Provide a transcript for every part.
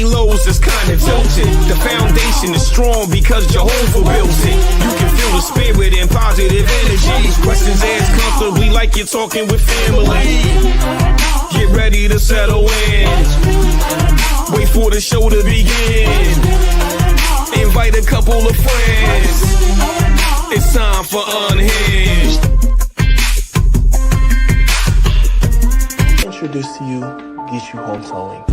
lows that's kind of tilted. The foundation is strong because Jehovah built it. You can feel the spirit and positive energy. Questions asked comfortably like you're talking with family. Get ready to settle in. Wait for the show to begin. Invite a couple of friends. It's time for Unhinged. Introduce to you Get You Home Towing,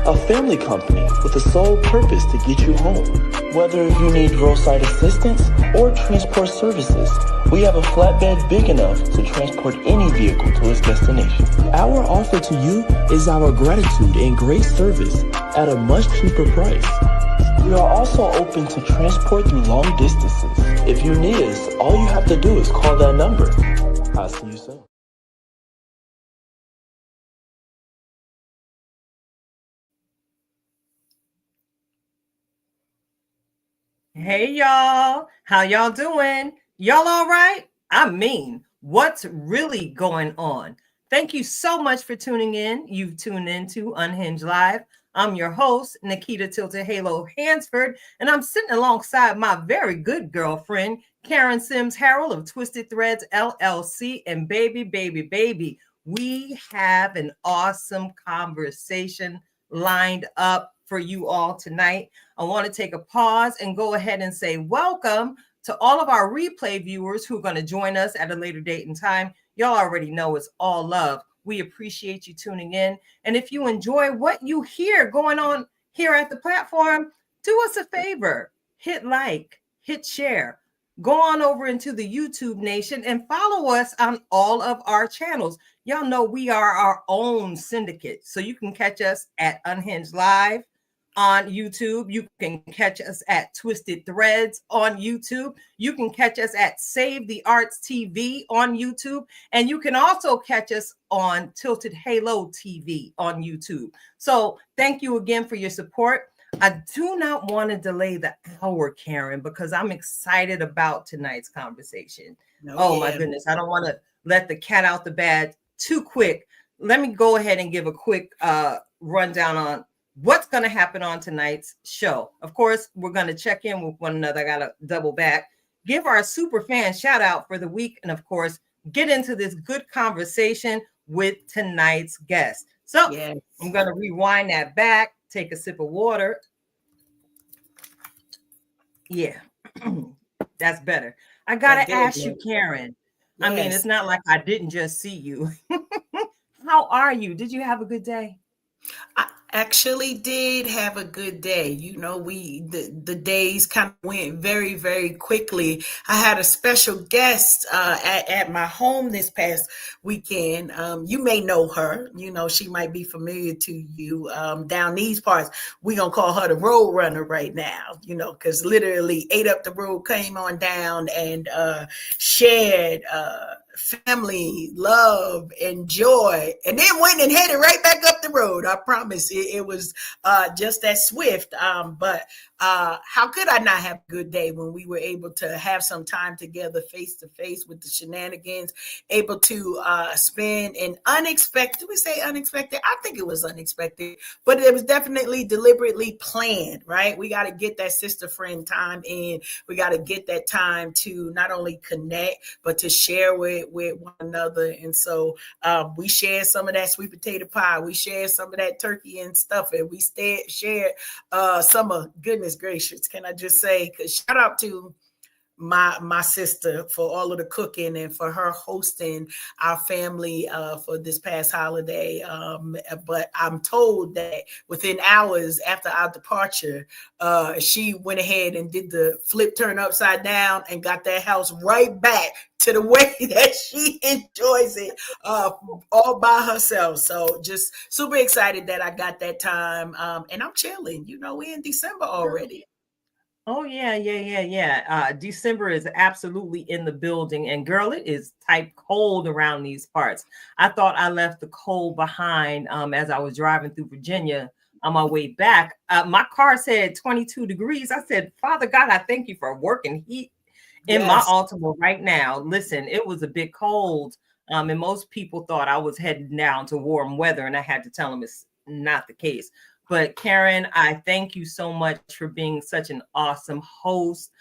a family company with the sole purpose to get you home. Whether you need roadside assistance or transport services, we have a flatbed big enough to transport any vehicle to its destination. Our offer to you is our gratitude and great service at a much cheaper price. We are also open to transport through long distances. If you need us, all you have to do is call that number. I'll see you soon. Hey y'all, how y'all doing? Y'all all right? I mean, what's really going on? Thank you so much for tuning in. You've tuned in to Unhinged Live. I'm your host, Nikita Tilted Halo Hansford, and I'm sitting alongside my very good girlfriend, Karen Sims Harrell of Twisted Threads LLC, and baby, we have an awesome conversation lined up for you all tonight. I want to take a pause and go ahead and say welcome to all of our replay viewers who are going to join us at a later date and time. Y'all already know it's all love. We appreciate you tuning in. And if you enjoy what you hear going on here at the platform, do us a favor. Hit like, hit share. Go on over into the YouTube nation and follow us on all of our channels. Y'all know we are our own syndicate. So you can catch us at Unhinged Live on YouTube. You can catch us at Twisted Threads on YouTube. You can catch us at Save the Arts TV on YouTube. And you can also catch us on Tilted Halo TV on YouTube. So thank you again for your support. I do not want to delay the hour, Karen, because I'm excited about tonight's conversation. My goodness. I don't want to let the cat out the bag too quick. Let me go ahead and give a quick rundown on what's going to happen on tonight's show. Of course, we're going to check in with one another. I got to double back, give our super fan shout out for the week, and of course, get into this good conversation with tonight's guest. So I'm going to rewind that back, take a sip of water. Yeah, that's better. I got to ask you, Karen. Yes. I mean, it's not like I didn't just see you. How are you? Did you have a good day? I actually did have a good day. You know, the days kind of went very, very quickly. I had a special guest at my home this past weekend. You may know her. You know, she might be familiar to you down these parts. We're going to call her the road runner right now, you know, because literally ate up the road, came on down and shared family, love, and joy, and then went and headed right back up the road. I promise it was just that swift. But how could I not have a good day when we were able to have some time together face to face with the shenanigans, able to spend an unexpected, did we say unexpected? I think it was unexpected, but it was definitely deliberately planned, right? We got to get that sister friend time in. We got to get that time to not only connect, but to share with one another. And so we shared some of that sweet potato pie. We shared some of that turkey and stuff. And we shared some of, goodness gracious, can I just say, because shout out to my sister for all of the cooking and for her hosting our family for this past holiday. But I'm told that within hours after our departure, she went ahead and did the flip turn upside down and got that house right back to the way that she enjoys it all by herself. So just super excited that I got that time. And I'm chilling. You know, we're in December already. Oh, yeah. December is absolutely in the building. And girl, it is type cold around these parts. I thought I left the cold behind as I was driving through Virginia on my way back. My car said 22 degrees. I said, Father God, I thank you for working heat in my Altima right now. Listen, it was a bit cold. And most people thought I was heading down to warm weather. And I had to tell them it's not the case. But Karen, I thank you so much for being such an awesome host.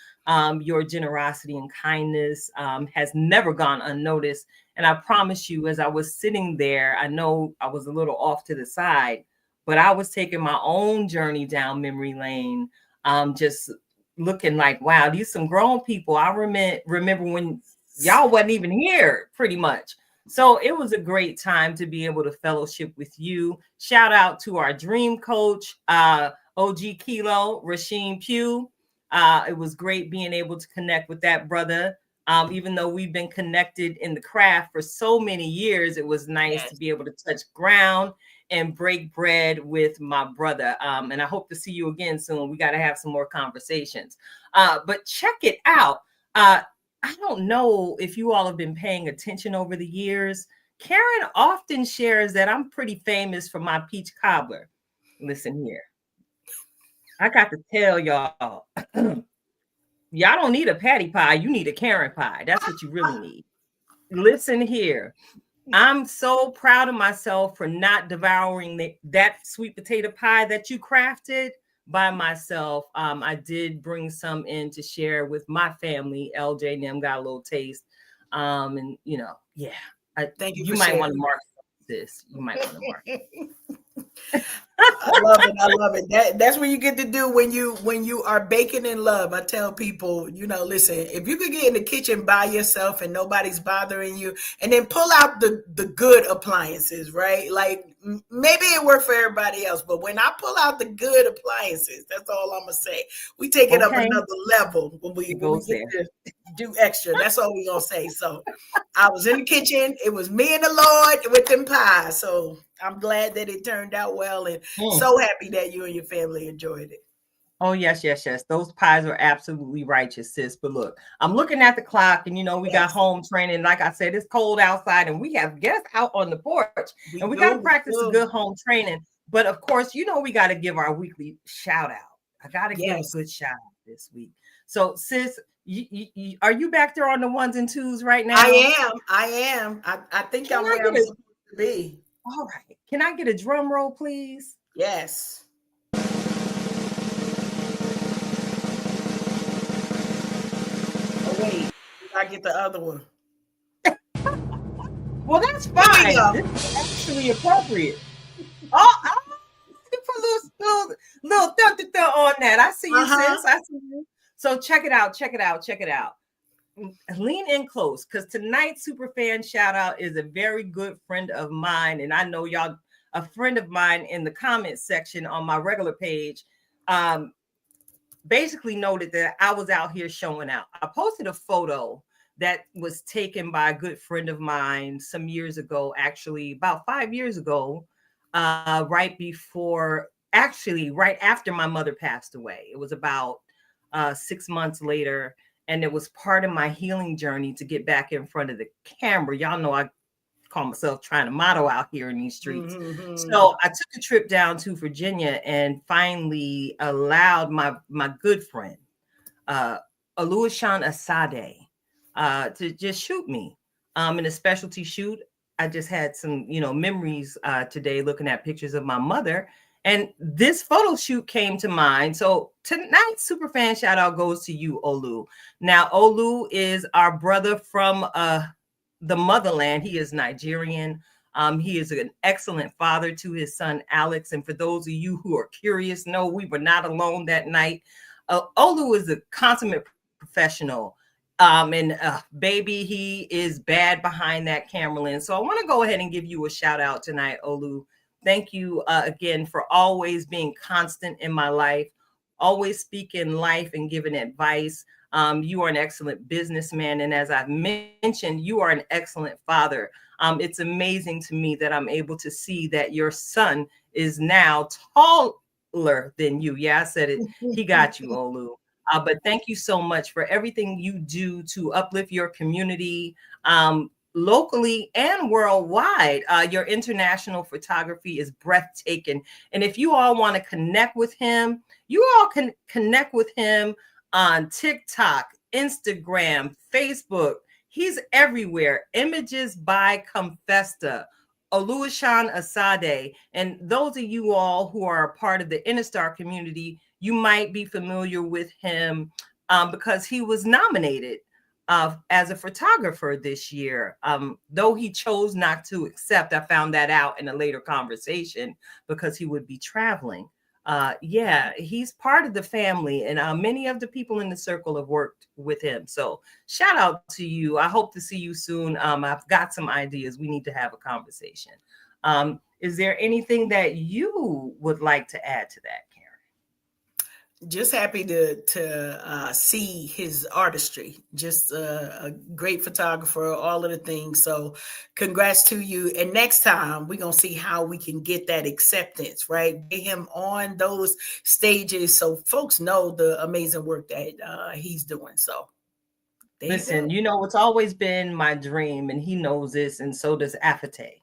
Your generosity and kindness has never gone unnoticed. And I promise you, as I was sitting there, I know I was a little off to the side, but I was taking my own journey down memory lane, just looking like, wow, these some grown people. I remember when y'all wasn't even here, pretty much. So it was a great time to be able to fellowship with you. Shout out to our dream coach, OG Kilo, Rasheem Pugh. It was great being able to connect with that brother. Even though we've been connected in the craft for so many years, it was nice to be able to touch ground and break bread with my brother. And I hope to see you again soon. We got to have some more conversations. But check it out. I don't know if you all have been paying attention over the years. Karen often shares that I'm pretty famous for my peach cobbler. Listen here. I got to tell y'all, y'all don't need a patty pie. You need a Karen pie. That's what you really need. Listen here. I'm so proud of myself for not devouring that sweet potato pie that you crafted by myself. I did bring some in to share with my family. LJ and them got a little taste. And you know, yeah. Thank you. You might want to mark this. You might want to mark it. I love it. I love it. That's what you get to do when you are baking in love. I tell people, listen, if you could get in the kitchen by yourself and nobody's bothering you, and then pull out the good appliances, right? Like maybe it worked for everybody else, but when I pull out the good appliances, that's all I'm gonna say. We take it up another level when we get to do extra. That's all we're gonna say. So I was in the kitchen. It was me and the Lord with them pies. So I'm glad that it turned out well, and so happy that you and your family enjoyed it. Oh, yes. Those pies are absolutely righteous, sis. But look, I'm looking at the clock and, we got home training. Like I said, it's cold outside and we have guests out on the porch and we got to practice a good home training. But of course, we got to give our weekly shout out. I got to give a good shout out this week. So sis, are you back there on the ones and twos right now? I am. I think I'm where I'm supposed to be. All right. Can I get a drum roll, please? Yes. Oh, wait. I get the other one. Well, that's fine. This is actually appropriate. Oh, put a little on that. I see you, sis. I see you. So check it out. Lean in close, because tonight's Superfan shout out is a very good friend of mine. And I know y'all, a friend of mine in the comment section on my regular page, basically noted that I was out here showing out. I posted a photo that was taken by a good friend of mine some years ago, actually about 5 years ago, right after my mother passed away. It was about 6 months later. And it was part of my healing journey to get back in front of the camera. Y'all know I call myself trying to model out here in these streets. Mm-hmm. So I took a trip down to Virginia and finally allowed my good friend, Oluwaseun Asade, to just shoot me in a specialty shoot. I just had some, memories today looking at pictures of my mother. And this photo shoot came to mind. So tonight's Superfan shout out goes to you, Olu. Now, Olu is our brother from the motherland. He is Nigerian. He is an excellent father to his son, Alex. And for those of you who are curious, no, we were not alone that night. Olu is a consummate professional. Baby, he is bad behind that camera lens. So I want to go ahead and give you a shout out tonight, Olu. Thank you again for always being constant in my life, always speaking life and giving advice. You are an excellent businessman. And as I've mentioned, you are an excellent father. It's amazing to me that I'm able to see that your son is now taller than you. Yeah, I said it. He got you, Olu. But thank you so much for everything you do to uplift your community, locally and worldwide. Your international photography is breathtaking. And if you all want to connect with him, you all can connect with him on TikTok, Instagram, Facebook. He's everywhere. Images by Confesta. Oluwaseun Asade. And those of you all who are a part of the Interstar community, you might be familiar with him because he was nominated as a photographer this year. Though he chose not to accept, I found that out in a later conversation because he would be traveling. Yeah, he's part of the family, and many of the people in the circle have worked with him. So shout out to you. I hope to see you soon. I've got some ideas. We need to have a conversation. Is there anything that you would like to add to that, Karen? Just happy to see his artistry. Just a great photographer, all of the things. So congrats to you. And next time we're going to see how we can get that acceptance, right? Get him on those stages so folks know the amazing work that he's doing. So listen, you know, it's always been my dream, and he knows this, and so does Afate.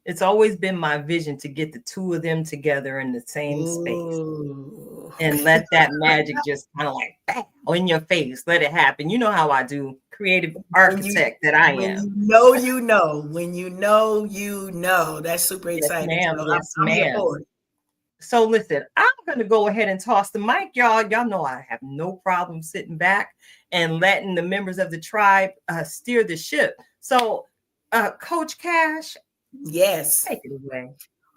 It's always been my vision to get the two of them together in the same space and let that magic just kind of like bang, in your face. Let it happen. You know how I do, creative architect that I am. When you know. That's super exciting. Yes, ma'am. Yes, ma'am. So listen, I'm going to go ahead and toss the mic, y'all. Y'all know I have no problem sitting back and letting the members of the tribe steer the ship. So, Coach Cash, yes, take it away.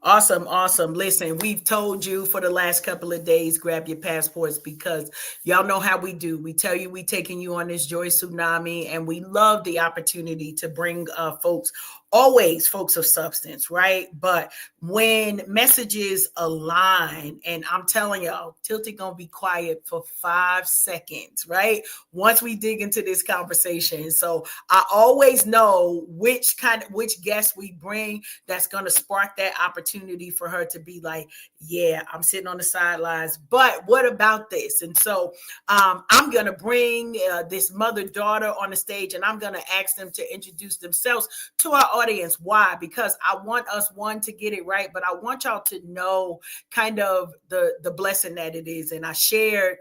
Awesome. Listen, we've told you for the last couple of days, grab your passports because y'all know how we do. We tell you we taking you on this joy tsunami, and we love the opportunity to bring folks, always folks of substance, right? But when messages align, and I'm telling y'all, Tilty gonna be quiet for 5 seconds, right? Once we dig into this conversation. So I always know which guest we bring that's gonna spark that opportunity for her to be like, yeah, I'm sitting on the sidelines, but what about this? And so I'm gonna bring this mother-daughter on the stage, and I'm gonna ask them to introduce themselves to our audience. Why? Because I want us, one, to get it right, but I want y'all to know kind of the blessing that it is. And I shared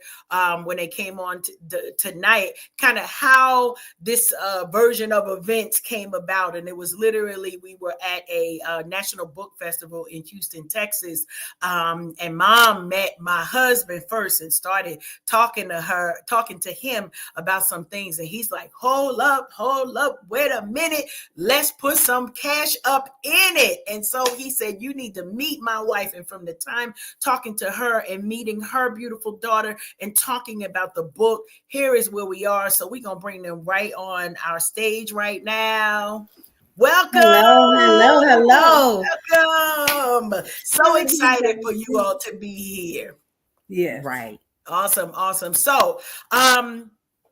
when they came on tonight kind of how this version of events came about. And it was literally, we were at a National Book Festival in Houston, Texas. And Mom met my husband first and started talking to him about some things. And he's like, hold up, wait a minute. Let's put some cash up in it. And so he said, you need to meet my wife. And from the time talking to her and meeting her beautiful daughter and talking about the book, here is where we are. So we're going to bring them right on our stage right now. Welcome. Hello. Welcome. So excited for you all to be here. Yeah. Right. Awesome. So,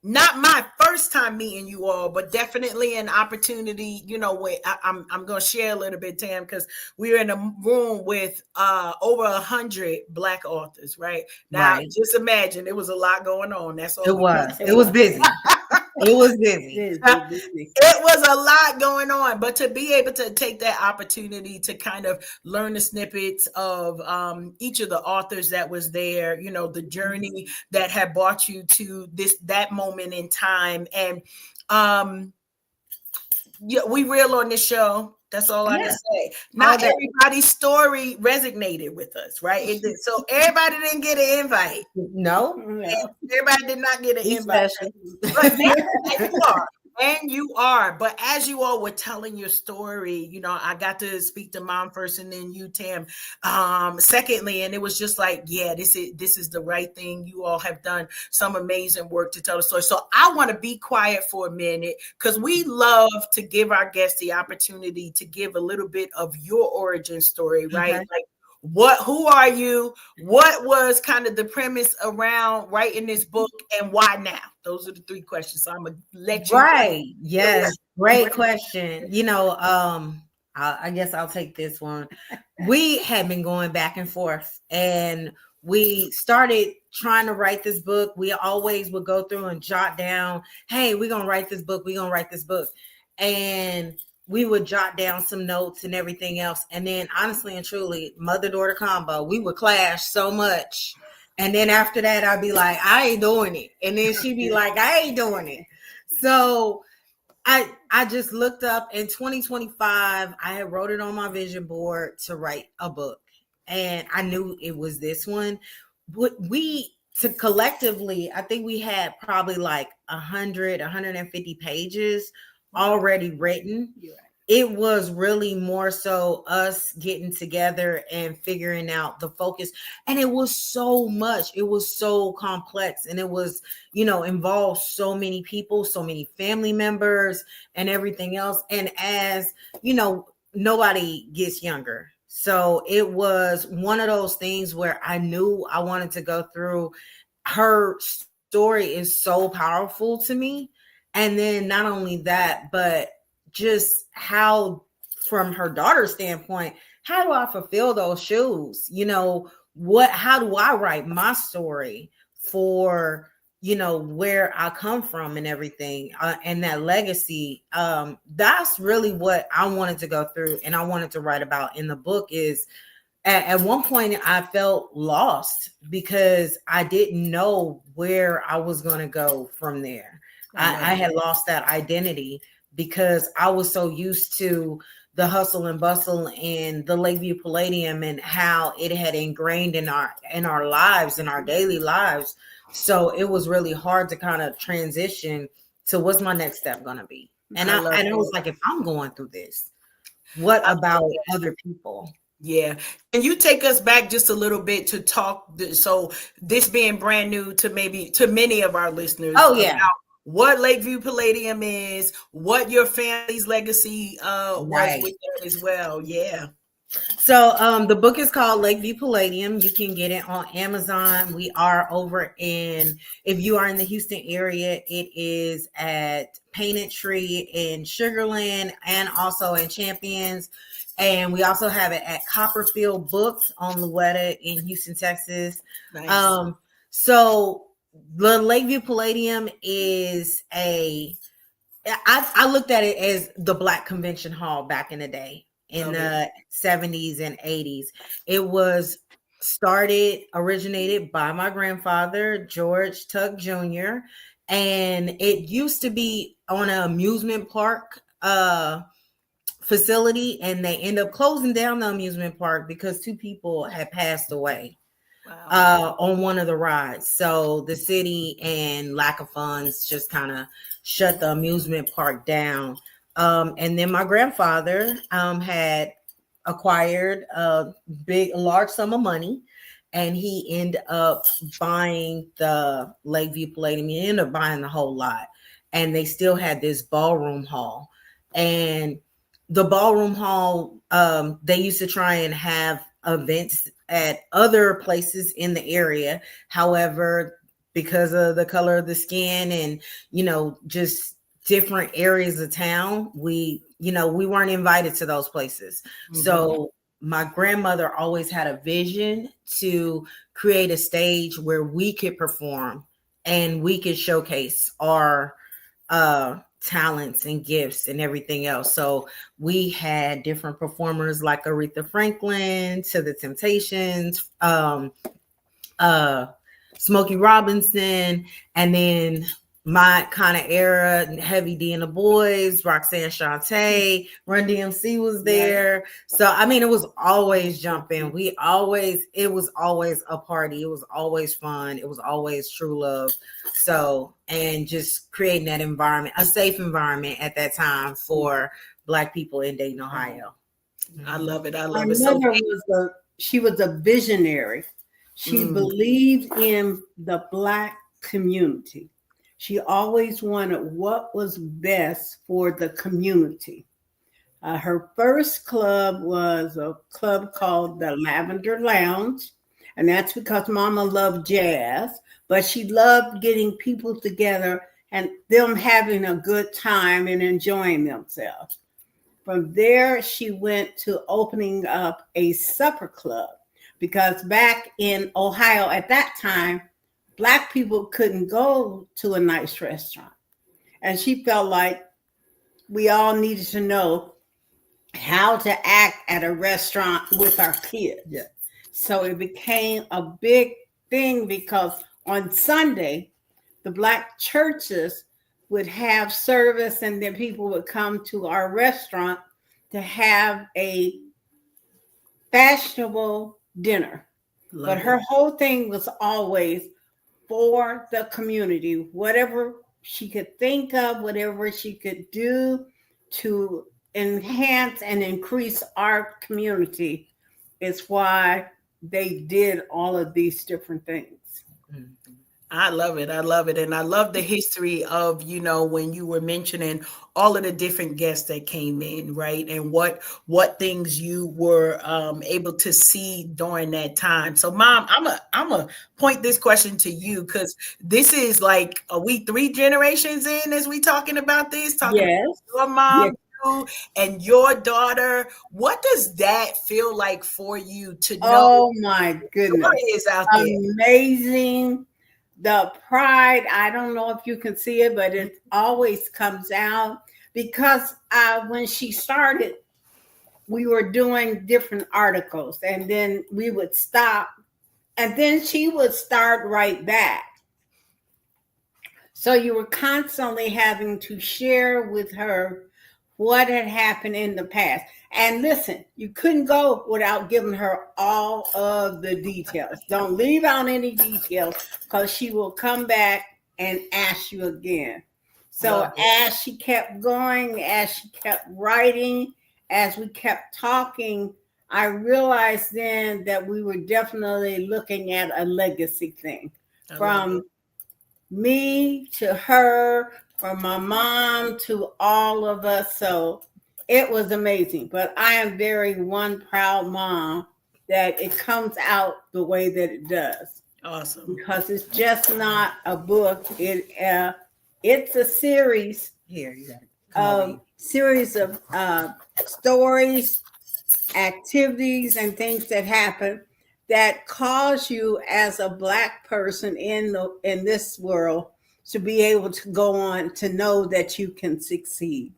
not my first time meeting you all, but definitely an opportunity. You know, I'm going to share a little bit, Tam, because we were in a room with over 100 Black authors, right? Now, Just imagine, it was a lot going on. That's all. It was busy. It was busy. It was a lot going on, but to be able to take that opportunity to kind of learn the snippets of each of the authors that was there, you know, the journey that had brought you to that moment in time. And we real on this show. That's all I can say. Not everybody's story resonated with us, right? So everybody didn't get an invite. No. Everybody did not get an invite. But you are. But as you all were telling your story, you know, I got to speak to Mom first and then you, Tam, secondly. And it was just like, yeah, this is the right thing. You all have done some amazing work to tell the story. So I want to be quiet for a minute because we love to give our guests the opportunity to give a little bit of your origin story, right? Mm-hmm. Like, who are you? What was kind of the premise around writing this book, and why now? Those are the 3 questions. So I'm gonna let you. Right. Yes. Great question. You know, I guess I'll take this one. We had been going back and forth, and we started trying to write this book. We always would go through and jot down, hey, we're gonna write this book. And we would jot down some notes and everything else. And then honestly and truly, mother-daughter combo, we would clash so much. And then after that, I'd be like, I ain't doing it. And then she'd be like, I ain't doing it. So I just looked up in 2025, I had wrote it on my vision board to write a book. And I knew it was this one. We to collectively, I think we had probably like 150 pages already written. It was really more so us getting together and figuring out the focus. And it was so much, it was so complex, and it was, involved so many people, so many family members and everything else. And as nobody gets younger. So it was one of those things where I knew I wanted to go through. Her story is so powerful to me. And then not only that, but just how, from her daughter's standpoint, how do I fulfill those shoes? How do I write my story for, where I come from and everything, and that legacy. That's really what I wanted to go through and I wanted to write about in the book. Is at one point I felt lost because I didn't know where I was going to go from there. I had lost that identity because I was so used to the hustle and bustle in the Lakeview Palladium and how it had ingrained in our lives, in our daily lives. So it was really hard to kind of transition to what's my next step going to be. And I was like, if I'm going through this, what about other people? Yeah. Can you take us back just a little bit to talk? So this being brand new to many of our listeners. Oh, yeah. About what Lakeview Palladium is, what your family's legacy was with them as well. Yeah. So the book is called Lakeview Palladium. You can get it on Amazon. We are over if you are in the Houston area, it is at Painted Tree in Sugarland and also in Champions. And we also have it at Copperfield Books on Louetta in Houston, Texas. Nice. So the Lakeview Palladium is I looked at it as the Black Convention Hall back in the day, in the 70s and 80s. It was originated by my grandfather, George Tuck Jr. And it used to be on an amusement park facility, and they end up closing down the amusement park because 2 people had passed away. Wow. On one of the rides. So the city and lack of funds just kind of shut the amusement park down. And then my grandfather had acquired a large sum of money, and he ended up buying the Lakeview Palladium. He ended up buying the whole lot, and they still had this ballroom hall. And the ballroom hall, they used to try and have events at other places in the area. However, because of the color of the skin and, just different areas of town, we weren't invited to those places. Mm-hmm. So my grandmother always had a vision to create a stage where we could perform and we could showcase our talents and gifts and everything else. So we had different performers like Aretha Franklin, to the Temptations, Smokey Robinson, and then my kind of era, Heavy D and the Boys, Roxanne Shante, Run DMC was there. Yeah. So, I mean, it was always jumping. It was always a party. It was always fun. It was always true love. So, and just creating that environment, a safe environment at that time for Black people in Dayton, Ohio. I love it. I love it. My mother she was a visionary. She believed in the Black community. She always wanted what was best for the community. Her first club was a club called the Lavender Lounge, and that's because Mama loved jazz, but she loved getting people together and them having a good time and enjoying themselves. From there, she went to opening up a supper club, because back in Ohio at that time, Black people couldn't go to a nice restaurant. And she felt like we all needed to know how to act at a restaurant with our kids. Yeah. So it became a big thing, because on Sunday, the Black churches would have service, and then people would come to our restaurant to have a fashionable dinner. But her whole thing was always for the community, whatever she could think of, whatever she could do to enhance and increase our community is why they did all of these different things. I love it. I love it. And I love the history of, when you were mentioning all of the different guests that came in, right? And what things you were able to see during that time. So Mom, I'm a point this question to you, because this is like, are we 3 generations in as we talking about this? Talking Yes. about your mom, Yes. you, and your daughter. What does that feel like for you to know? Oh my goodness. Is out there? Amazing. The pride, I don't know if you can see it, but it always comes out because when she started, we were doing different articles, and then we would stop, and then she would start right back. So you were constantly having to share with her what had happened in the past. And listen, you couldn't go without giving her all of the details. Don't leave out any details, because she will come back and ask you again. So as she kept going, as she kept writing, as we kept talking, I realized then that we were definitely looking at a legacy thing. From me to her, from my mom to all of us. So it was amazing. But I am very one proud mom that it comes out the way that it does. Awesome. Because it's just not a book. It's a series. Here, you got it. Series of stories, activities, and things that happen that cause you as a Black person in this world to be able to go on to know that you can succeed.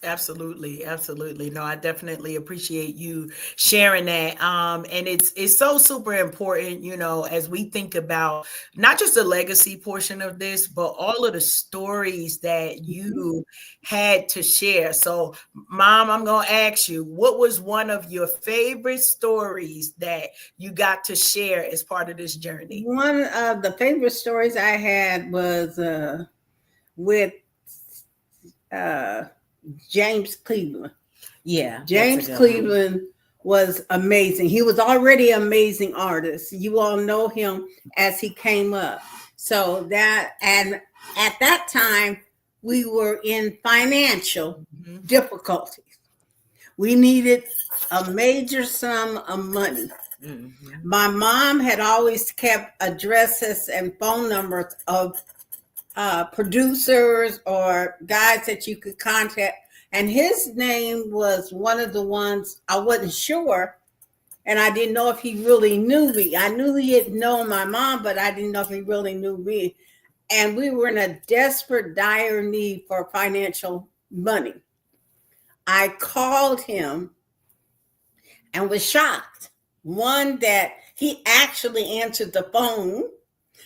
Absolutely. Absolutely. No, I definitely appreciate you sharing that. And it's so super important, as we think about not just the legacy portion of this, but all of the stories that you had to share. So Mom, I'm going to ask you, what was one of your favorite stories that you got to share as part of this journey? One of the favorite stories I had was with James Cleveland. Yeah. James Cleveland was amazing. He was already an amazing artist. You all know him as he came up. So and at that time, we were in financial difficulties. We needed a major sum of money. Mm-hmm. My mom had always kept addresses and phone numbers of producers or guys that you could contact. And his name was one of the ones I wasn't sure. And I didn't know if he really knew me. I knew he had known my mom, but I didn't know if he really knew me. And we were in a desperate, dire need for financial money. I called him and was shocked. One, that he actually answered the phone.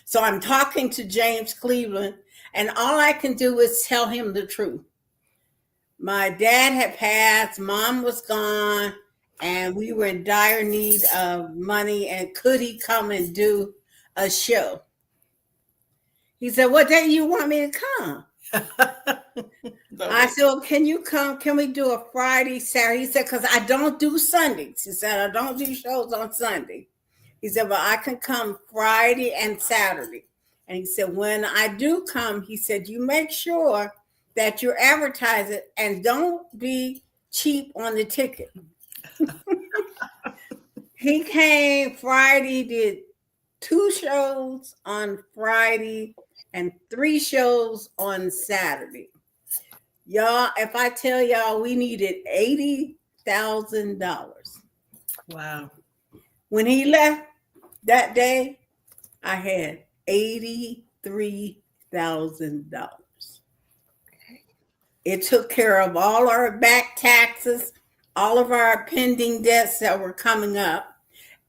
So I'm talking to James Cleveland, and all I can do is tell him the truth. My dad had passed, Mom was gone, and we were in dire need of money. And could he come and do a show? He said, "What day you want me to come?" I said, "Well, can you come? Can we do a Friday, Saturday?" He said, "Because I don't do Sundays." He said, "I don't do shows on Sunday." He said, "But I can come Friday and Saturday." And he said, "When I do come," he said, "you make sure that you advertise it and don't be cheap on the ticket." He came Friday, did 2 shows on Friday and 3 shows on Saturday. Y'all, if I tell y'all, we needed $80,000. Wow. When he left that day, I had $83,000. It took care of all our back taxes, all of our pending debts that were coming up.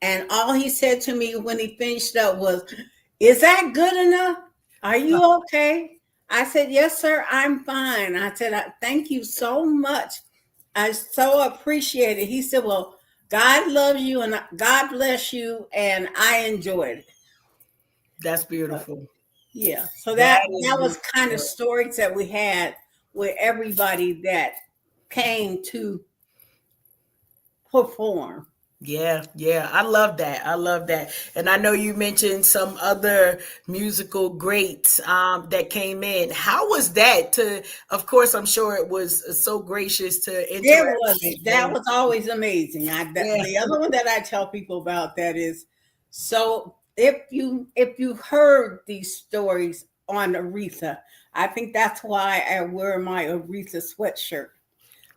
And all he said to me when he finished up was, "Is that good enough? Are you okay?" I said, yes, sir, I'm fine. I said, thank you so much. I so appreciate it. He said, well, God loves you and God bless you. And I enjoyed it. That's beautiful. Yeah. So That that is was kind of beautiful. stories that we had with everybody that came to perform. Yeah, yeah. I love that. I love that. And I know you mentioned some other musical greats that came in. How was that to, of course, I'm sure it was so gracious to It interact was with that and was always amazing. yeah. The other one that I tell people about that is, so if you heard these stories on Aretha, I think that's why I wear my Aretha sweatshirt.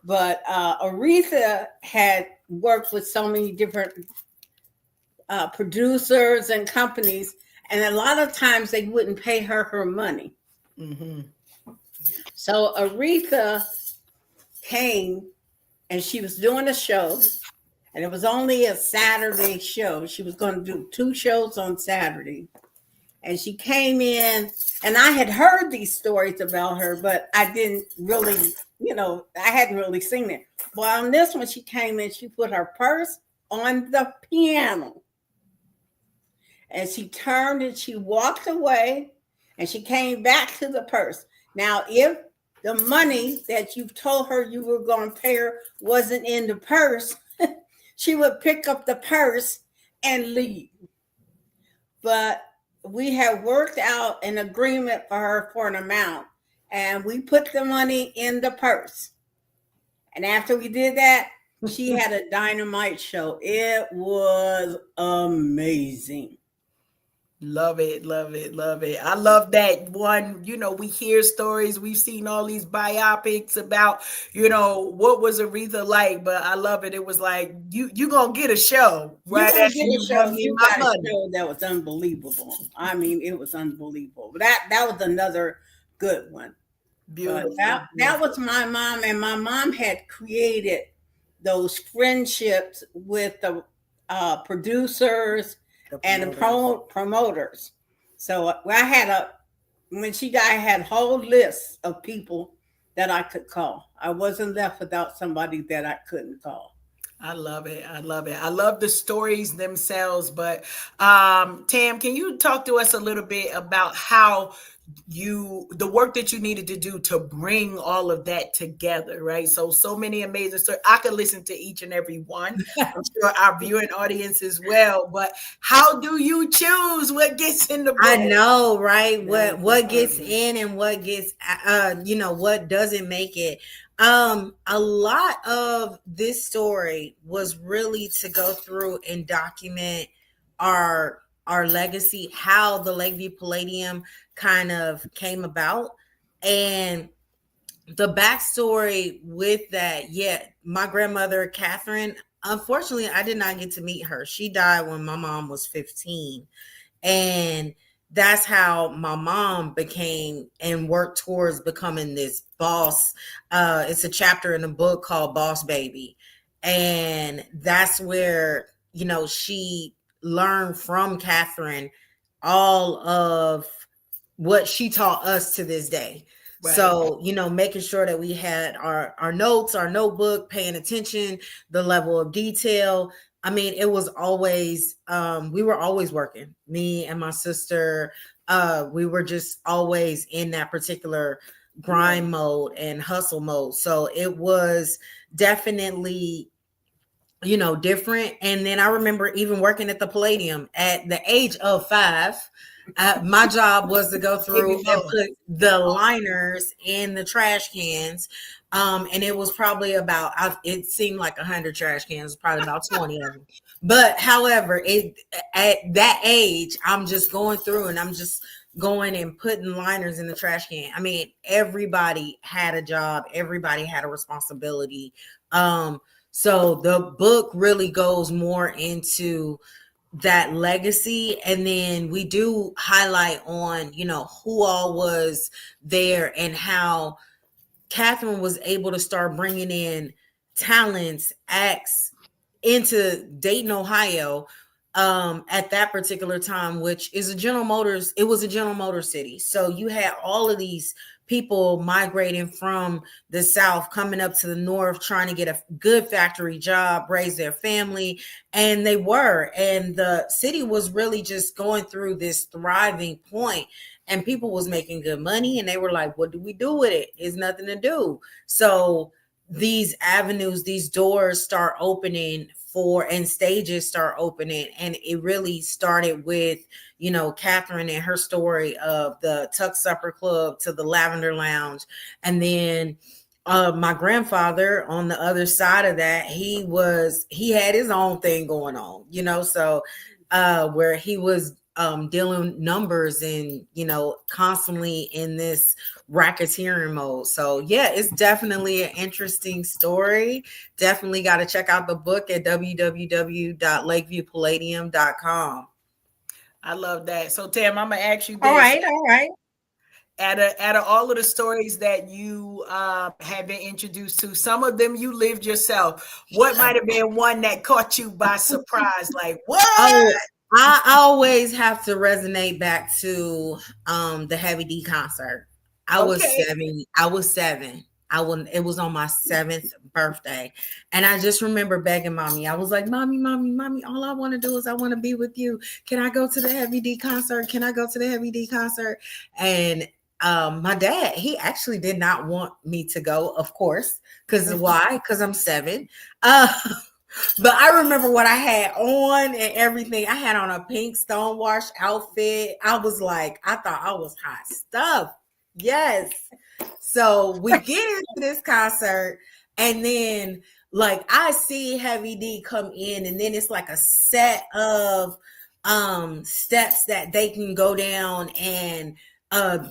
But Aretha had worked with so many different producers and companies, and a lot of times they wouldn't pay her money. Mm-hmm. So Aretha came and she was doing a show, and it was only a Saturday show. She was going to do 2 shows on Saturday. And she came in, and I had heard these stories about her, but I didn't really, I hadn't really seen it. Well, on this one, she came in, she put her purse on the piano. And she turned and she walked away, and she came back to the purse. Now, if the money that you told her you were going to pay her wasn't in the purse, she would pick up the purse and leave. But we had worked out an agreement for her for an amount, and we put the money in the purse. And after we did that, she had a dynamite show. It was amazing. Love it, love it, love it. I love that one. We hear stories. We've seen all these biopics about, what was Aretha like, but I love it. It was like, you going to get a show You're right gonna after get a you show. run me You my got a money. show that was unbelievable. I mean, it was unbelievable. That was another good one. Beautiful. But that was my mom, and my mom had created those friendships with the producers and the promoters. So I had when she died, I had a whole list of people that I could call. I wasn't left without somebody that I couldn't call. I love it. I love it. I love the stories themselves. But Tam, can you talk to us a little bit about how the work that you needed to do to bring all of that together, right? So many amazing stories. I could listen to each and every one. I'm sure our viewing audience as well. But how do you choose what gets in the book? I know, right? What gets in and what gets what doesn't make it. A lot of this story was really to go through and document our legacy, how the Lakeview Palladium kind of came about, and the backstory with that. Yeah, my grandmother Catherine, unfortunately I did not get to meet her. She died when my mom was 15, and that's how my mom became and worked towards becoming this boss. It's a chapter in a book called Boss Baby, and that's where she learned from Catherine all of what she taught us to this day. Right. So, making sure that we had our notes, our notebook, paying attention, the level of detail. I mean, it was always, we were always working. Me and my sister, we were just always in that particular grind mode and hustle mode. So it was definitely, different. And then I remember even working at the Palladium at the age of 5. My job was to go through and put the liners in the trash cans. And it was probably it seemed like 100 trash cans, probably about 20 of them. But however, at that age, I'm just going through and I'm just going and putting liners in the trash can. I mean, everybody had a job. Everybody had a responsibility. So the book really goes more into that legacy, and then we do highlight on who all was there and how Catherine was able to start bringing in talents, acts into Dayton, Ohio, at that particular time, which is a General Motors, it was a General Motors city. So you had all of these people migrating from the South, coming up to the North, trying to get a good factory job, raise their family. And they were. And the city was really just going through this thriving point, and people was making good money. And they were like, what do we do with it? It's nothing to do. So these avenues, these doors start opening and stages start opening. And it really started with, Catherine and her story of the Tuck Supper Club to the Lavender Lounge. And then my grandfather on the other side of that, he had his own thing going on, so where he was dealing numbers and, constantly in this racketeering mode. So yeah, it's definitely an interesting story. Definitely got to check out the book at www.lakeviewpalladium.com. I love that. So Tam, I'm gonna ask you this. All right. Out of all of the stories that you have been introduced to, some of them you lived yourself. What might have been one that caught you by surprise? Like, what? Oh, I always have to resonate back to the Heavy D concert. I was 7. It was on my 7th birthday. And I just remember begging mommy. I was like, mommy, all I want to do is I want to be with you. Can I go to the Heavy D concert? And my dad, he actually did not want me to go, of course. Because why? Because I'm 7. But I remember what I had on and everything. I had on a pink stonewash outfit. I was like, I thought I was hot stuff. Yes. So we get into this concert, and then like I see Heavy D come in, and then it's like a set of steps that they can go down, and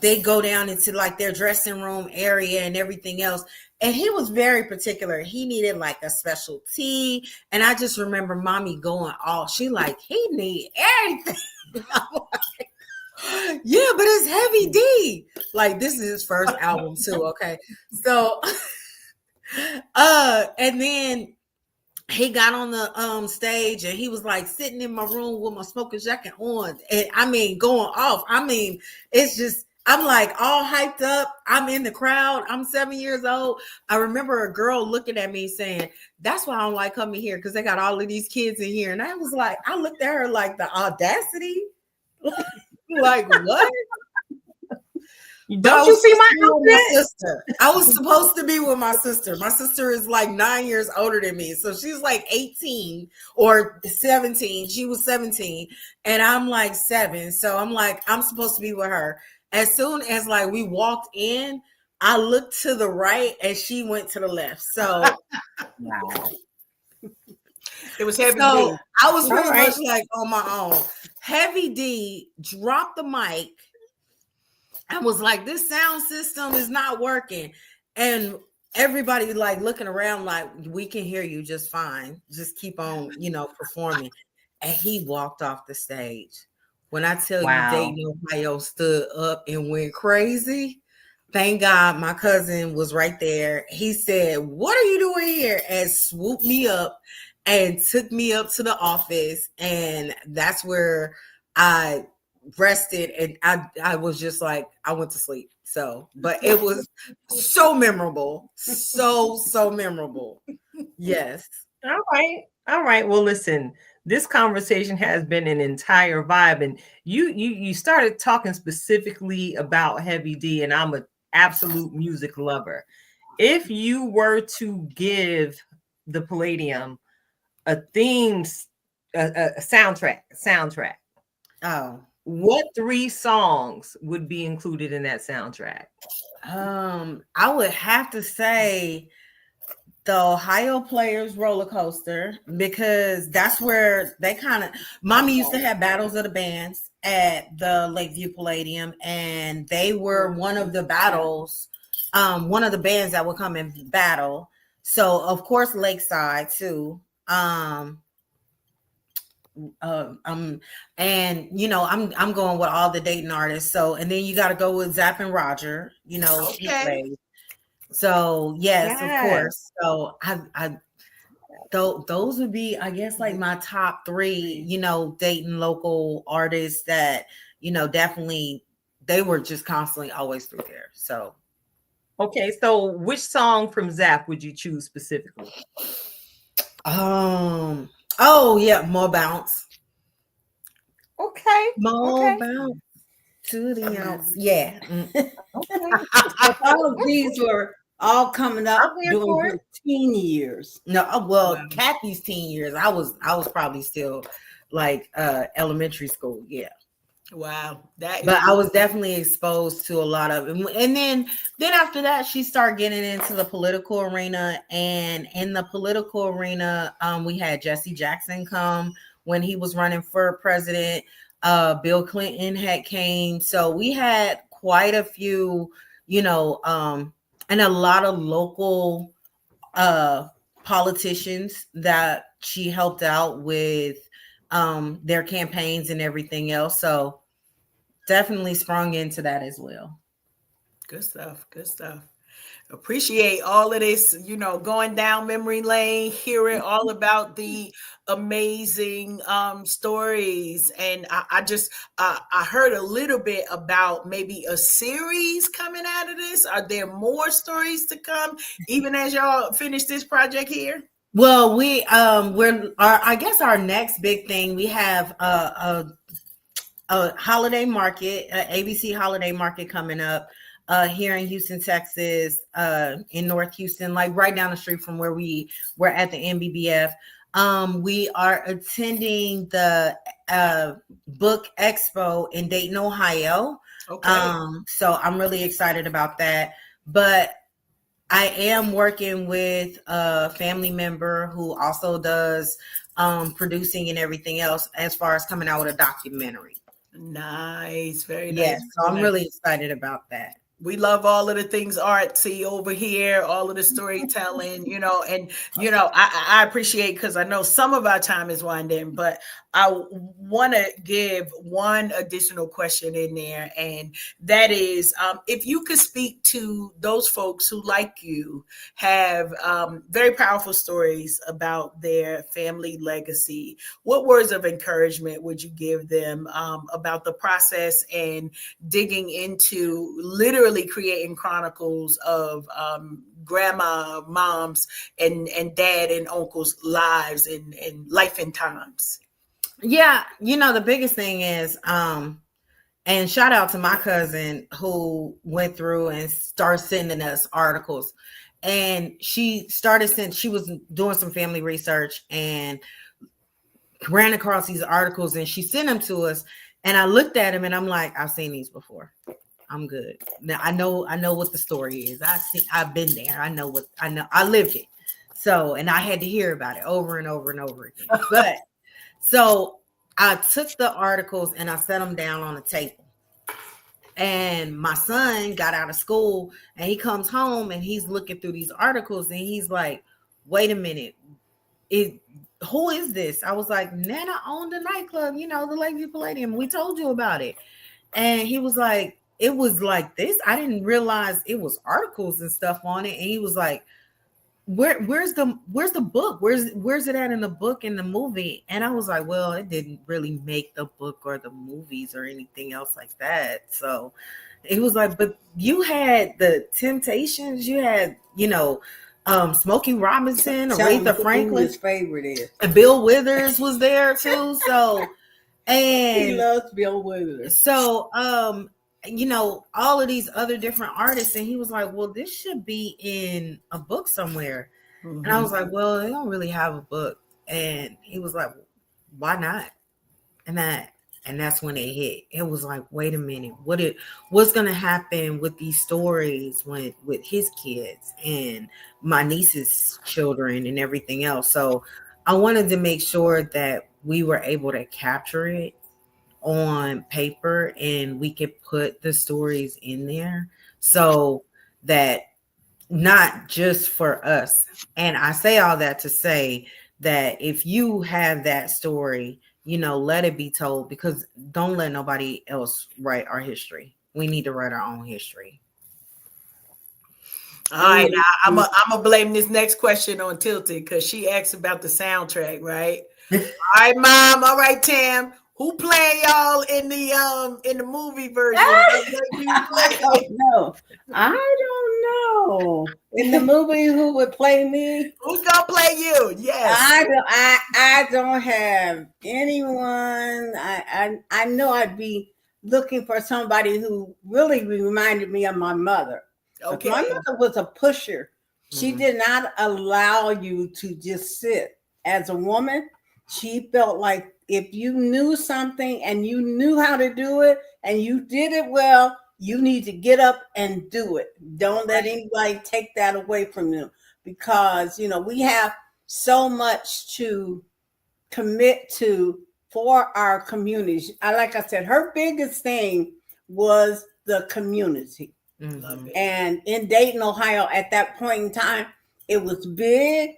they go down into like their dressing room area and everything else. And he was very particular. He needed like a special tea. And I just remember mommy going off. She like, he need everything. Yeah, but it's Heavy D. Like, this is his first album too. Okay. So, and then he got on the stage, and he was like sitting in my room with my smoking jacket on. And I mean, going off. I mean, it's just, I'm like all hyped up. I'm in the crowd. I'm 7 years old. I remember a girl looking at me saying, that's why I don't like coming here, because they got all of these kids in here. And I was like, I looked at her like, the audacity. Like, what? Don't you see my sister? I was supposed to be with my sister. My sister is like 9 years older than me. So she's like 18 or 17. She was 17. And I'm like 7. So I'm like, I'm supposed to be with her. As soon as like we walked in, I looked to the right and she went to the left. So Wow. It was Heavy D. I was pretty much like on my own. Heavy D dropped the mic and was like, this sound system is not working. And everybody like looking around like, we can hear you just fine. Just keep on, performing. And he walked off the stage. When I tell you Dayton, Ohio stood up and went crazy, thank God my cousin was right there. He said, what are you doing here? And swooped me up and took me up to the office. And that's where I rested. And I was just like, I went to sleep. So, but it was so memorable. So memorable. Yes. All right. Well, listen, this conversation has been an entire vibe, and you started talking specifically about Heavy D, and I'm an absolute music lover. If you were to give the Palladium a soundtrack, what 3 songs would be included in that soundtrack? I would have to say the Ohio Players Roller Coaster, because that's where they mommy used to have battles of the bands at the Lakeview Palladium, and they were one of the battles, one of the bands that would come and battle. So of course Lakeside too. And I'm going with all the Dayton artists. So, and then you got to go with Zapp and Roger, Okay. So yes, of course. So those would be, I guess, like my top three, Dayton local artists that, definitely they were just constantly always through there. So. Okay, so which song from Zap would you choose specifically? Oh yeah, More Bounce. Okay. More bounce to the ounce. Yeah. Okay. All of these were all coming up I'm here during for your teen years. No, well, Kathy's teen years, I was probably still like elementary school. Yeah. Wow. But I was definitely exposed to a lot of it. And then after that, she started getting into the political arena. And in the political arena, we had Jesse Jackson come when he was running for president. Bill Clinton had came. So we had quite a few, and a lot of local politicians that she helped out with their campaigns and everything else. So definitely sprung into that as well. Good stuff. Good stuff. Appreciate all of this, going down memory lane, hearing all about the amazing stories. And I heard a little bit about maybe a series coming out of this. Are there more stories to come, even as y'all finish this project here? Well, I guess our next big thing, we have a holiday market, ABC holiday market coming up here in Houston, Texas, in North Houston, like right down the street from where we were at the NBBF. We are attending the Book Expo in Dayton, Ohio. Okay. So I'm really excited about that. But I am working with a family member who also does producing and everything else as far as coming out with a documentary. Nice. Very nice. Yes, so I'm really excited about that. We love all of the things artsy over here, all of the storytelling, and, I appreciate, because I know some of our time is winding, but I want to give one additional question in there. And that is, if you could speak to those folks who, like you, have very powerful stories about their family legacy, what words of encouragement would you give them about the process and digging into literally creating chronicles of grandma, moms, and dad and uncles' lives and life and times? Yeah, the biggest thing is, and shout out to my cousin who went through and started sending us articles. And she was doing some family research and ran across these articles, and she sent them to us. And I looked at them and I'm like, I've seen these before. I'm good. Now I know what the story is. I've been there. I lived it. So, and I had to hear about it over and over and over again. But so I took the articles and I set them down on the table. And my son got out of school and he comes home and he's looking through these articles and he's like, wait a minute. Who is this? I was like, Nana owned a nightclub, the Lakeview Palladium. We told you about it. And he was like, it was like this. I didn't realize it was articles and stuff on it. And he was like, where's the book? Where's it at in the book and the movie? And I was like, well, it didn't really make the book or the movies or anything else like that. So it was like, but you had the Temptations, you had, Smokey Robinson, Aretha Franklin. His favorite is. And Bill Withers was there too. So, and he loves Bill Withers. So, all of these other different artists, and he was like, well, this should be in a book somewhere. Mm-hmm. And I was like, well, they don't really have a book. And he was like, why not? And that's when it hit. It was like, wait a minute, what's gonna happen with these stories with his kids and my niece's children and everything else? So I wanted to make sure that we were able to capture it on paper and we could put the stories in there so that not just for us. And I say all that to say that if you have that story, let it be told, because don't let nobody else write our history. We need to write our own history. All right, now I'm gonna blame this next question on Tilted because she asked about the soundtrack, right? All right, Mom. All right, Tam. Who playing y'all in the movie version? I don't know. I don't know. In the movie, who would play me? Who's gonna play you? Yes. I don't have anyone. I know I'd be looking for somebody who really reminded me of my mother. Okay. My mother was a pusher. She did not allow you to just sit. As a woman, she felt like if you knew something and you knew how to do it and you did it well, you need to get up and do it. Don't let anybody take that away from you, because we have so much to commit to for our communities. Like I said, her biggest thing was the community. And in Dayton, Ohio, at that point in time, it was big.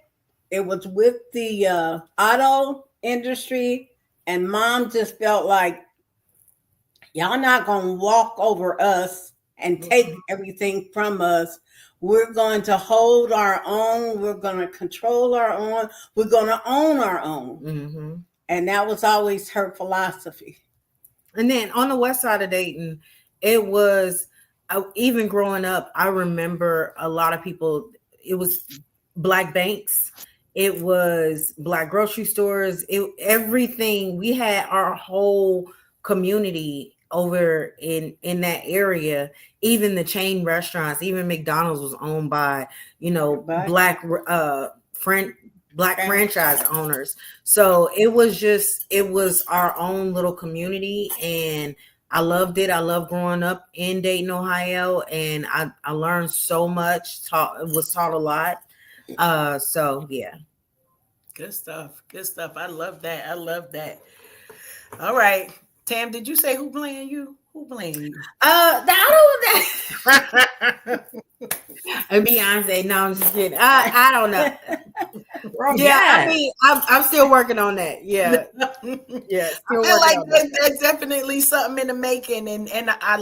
It was with the auto industry, and Mom just felt like, y'all not going to walk over us and take everything from us. We're going to hold our own. We're going to control our own. We're going to own our own. And that was always her philosophy. And then on the west side of Dayton, it was, even growing up, I remember a lot of people, it was Black banks. It was Black grocery stores. Everything. We had our whole community over in that area. Even the chain restaurants, even McDonald's was owned by Black franchise owners. So it was our own little community, and I loved it. I love growing up in Dayton, Ohio, and I learned so much. Was taught a lot. So yeah. Good stuff. I love that. All right. Tam, did you say who playing you? Who playing you? Beyonce. No, I'm just kidding. I don't know. I mean, I'm still working on that. Yeah. Yeah. I feel like that's definitely something in the making, and I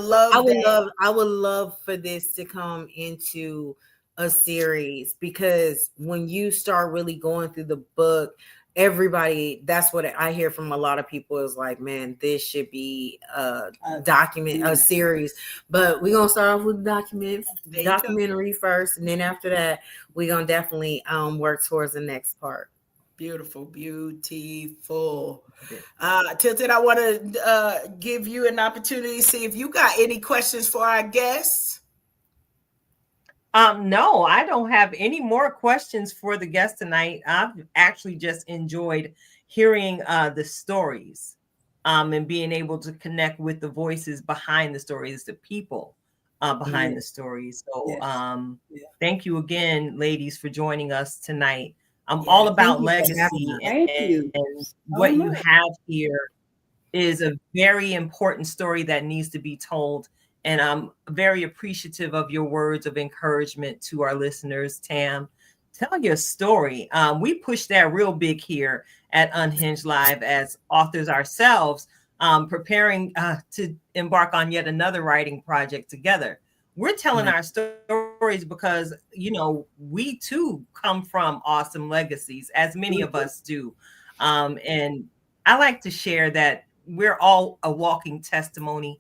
would love for this to come into a series, because when you start really going through the book, everybody, that's what I hear from a lot of people, is like, man, this should be a series. But we're gonna start off with documentary first, and then after that we're gonna definitely work towards the next part. Beautiful. Tilted, I want to give you an opportunity to see if you got any questions for our guests. No, I don't have any more questions for the guest tonight. I've actually just enjoyed hearing the stories and being able to connect with the voices behind the stories, the people behind the stories. So thank you again, ladies, for joining us tonight. I'm all about legacy, and what you have here is a very important story that needs to be told. And I'm very appreciative of your words of encouragement to our listeners. Tam, tell your story. We push that real big here at Unhinged Live as authors ourselves, preparing to embark on yet another writing project together. We're telling our stories because, we too come from awesome legacies, as many of us do. And I like to share that we're all a walking testimony.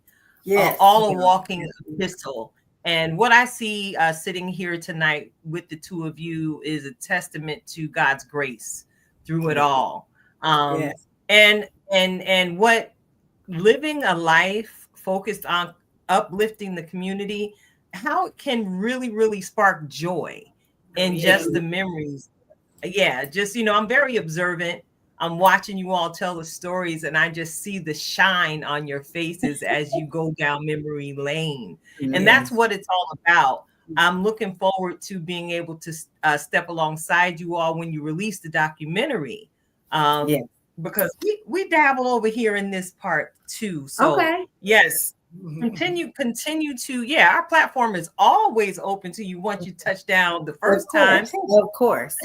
All a walking epistle. And what I see sitting here tonight with the two of you is a testament to God's grace through it all. And what living a life focused on uplifting the community, how it can really, really spark joy in just the memories. I'm very observant. I'm watching you all tell the stories, and I just see the shine on your faces as you go down memory lane. And that's what it's all about. I'm looking forward to being able to step alongside you all when you release the documentary. Because we dabble over here in this part too. So yes, continue to, our platform is always open to you once you touch down the first time. Of course.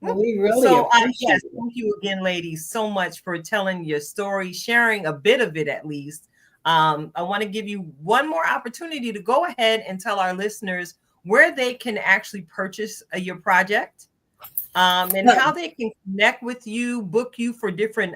We really appreciate it. Thank you again, ladies, so much for telling your story, sharing a bit of it at least. I want to give you one more opportunity to go ahead and tell our listeners where they can actually purchase your project, and how they can connect with you, book you for different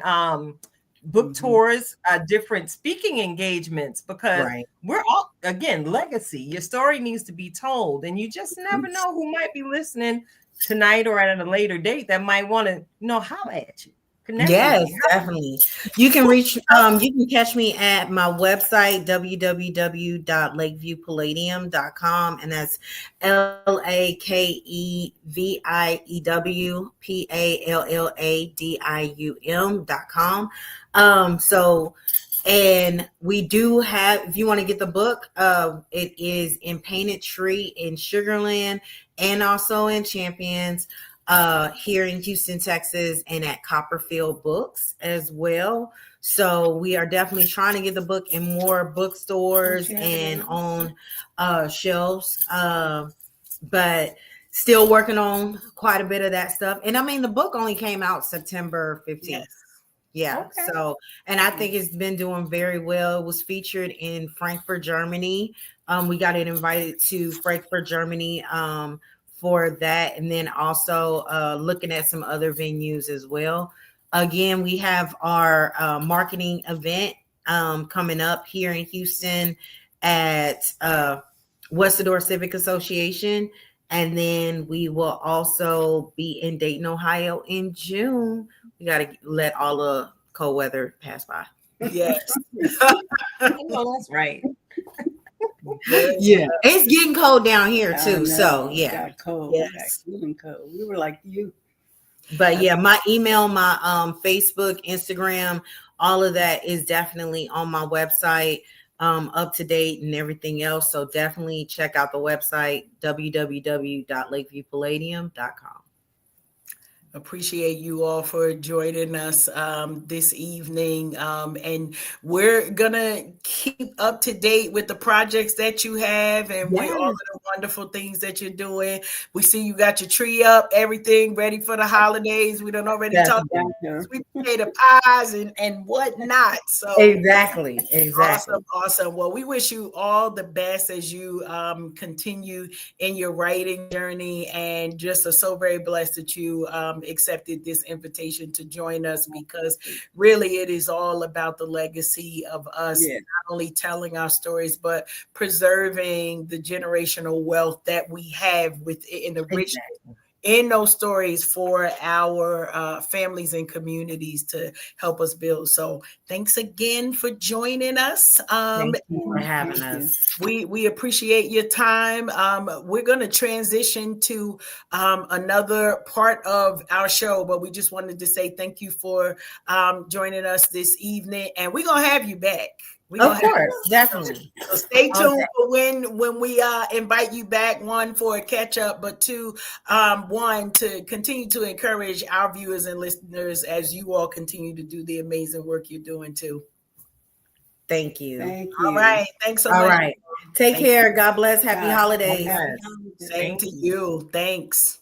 book tours, different speaking engagements, because we're all, again, legacy. Your story needs to be told, and you just never know who might be listening tonight or at a later date that might want to holler at you. Yes, definitely. You can reach you can catch me at my website, www.lakeviewpalladium.com, and that's LAKEVIEWPALLADIUM.com. So, and we do have, if you want to get the book, it is in Painted Tree in Sugarland and also in Champions, here in Houston, Texas, and at Copperfield Books as well. So we are definitely trying to get the book in more bookstores and on shelves, but still working on quite a bit of that stuff. And I mean, the book only came out September 15th. Yes. Yeah. Okay. So, and I think it's been doing very well. It was featured in Frankfurt, Germany. We got it invited to Frankfurt, Germany, for that, and then also looking at some other venues as well. Again, we have our marketing event coming up here in Houston at Westador Civic Association, and then we will also be in Dayton, Ohio in June. We got to let all the cold weather pass by. Yes. Well, that's right. Yeah, it's getting cold down here too. So yeah, got cold. Yes. Cold. We were like you. But yeah, my email, my Facebook, Instagram, all of that is definitely on my website, up to date and everything else. So definitely check out the website, www.lakeviewpalladium.com. Appreciate you all for joining us this evening. And we're going to keep up to date with the projects that you have and with all of the wonderful things that you're doing. We see you got your tree up, everything ready for the holidays. We done already talked about sweet potato pies and whatnot. So Exactly. Awesome. Well, we wish you all the best as you continue in your writing journey, and just are so very blessed that you accepted this invitation to join us, because really it is all about the legacy of us, not only telling our stories, but preserving the generational wealth that we have within the rich in those stories for our families and communities to help us build. So thanks again for joining us. Thank you for having us. We appreciate your time. We're going to transition to another part of our show, but we just wanted to say thank you for joining us this evening, and we're going to have you back. Of course, definitely. So stay tuned for when we invite you back, one, for a catch up, but two, one, to continue to encourage our viewers and listeners as you all continue to do the amazing work you're doing too. Thank you. All right. Thanks so much. All right. Take care. God bless. Happy holidays. Same to you. Thanks.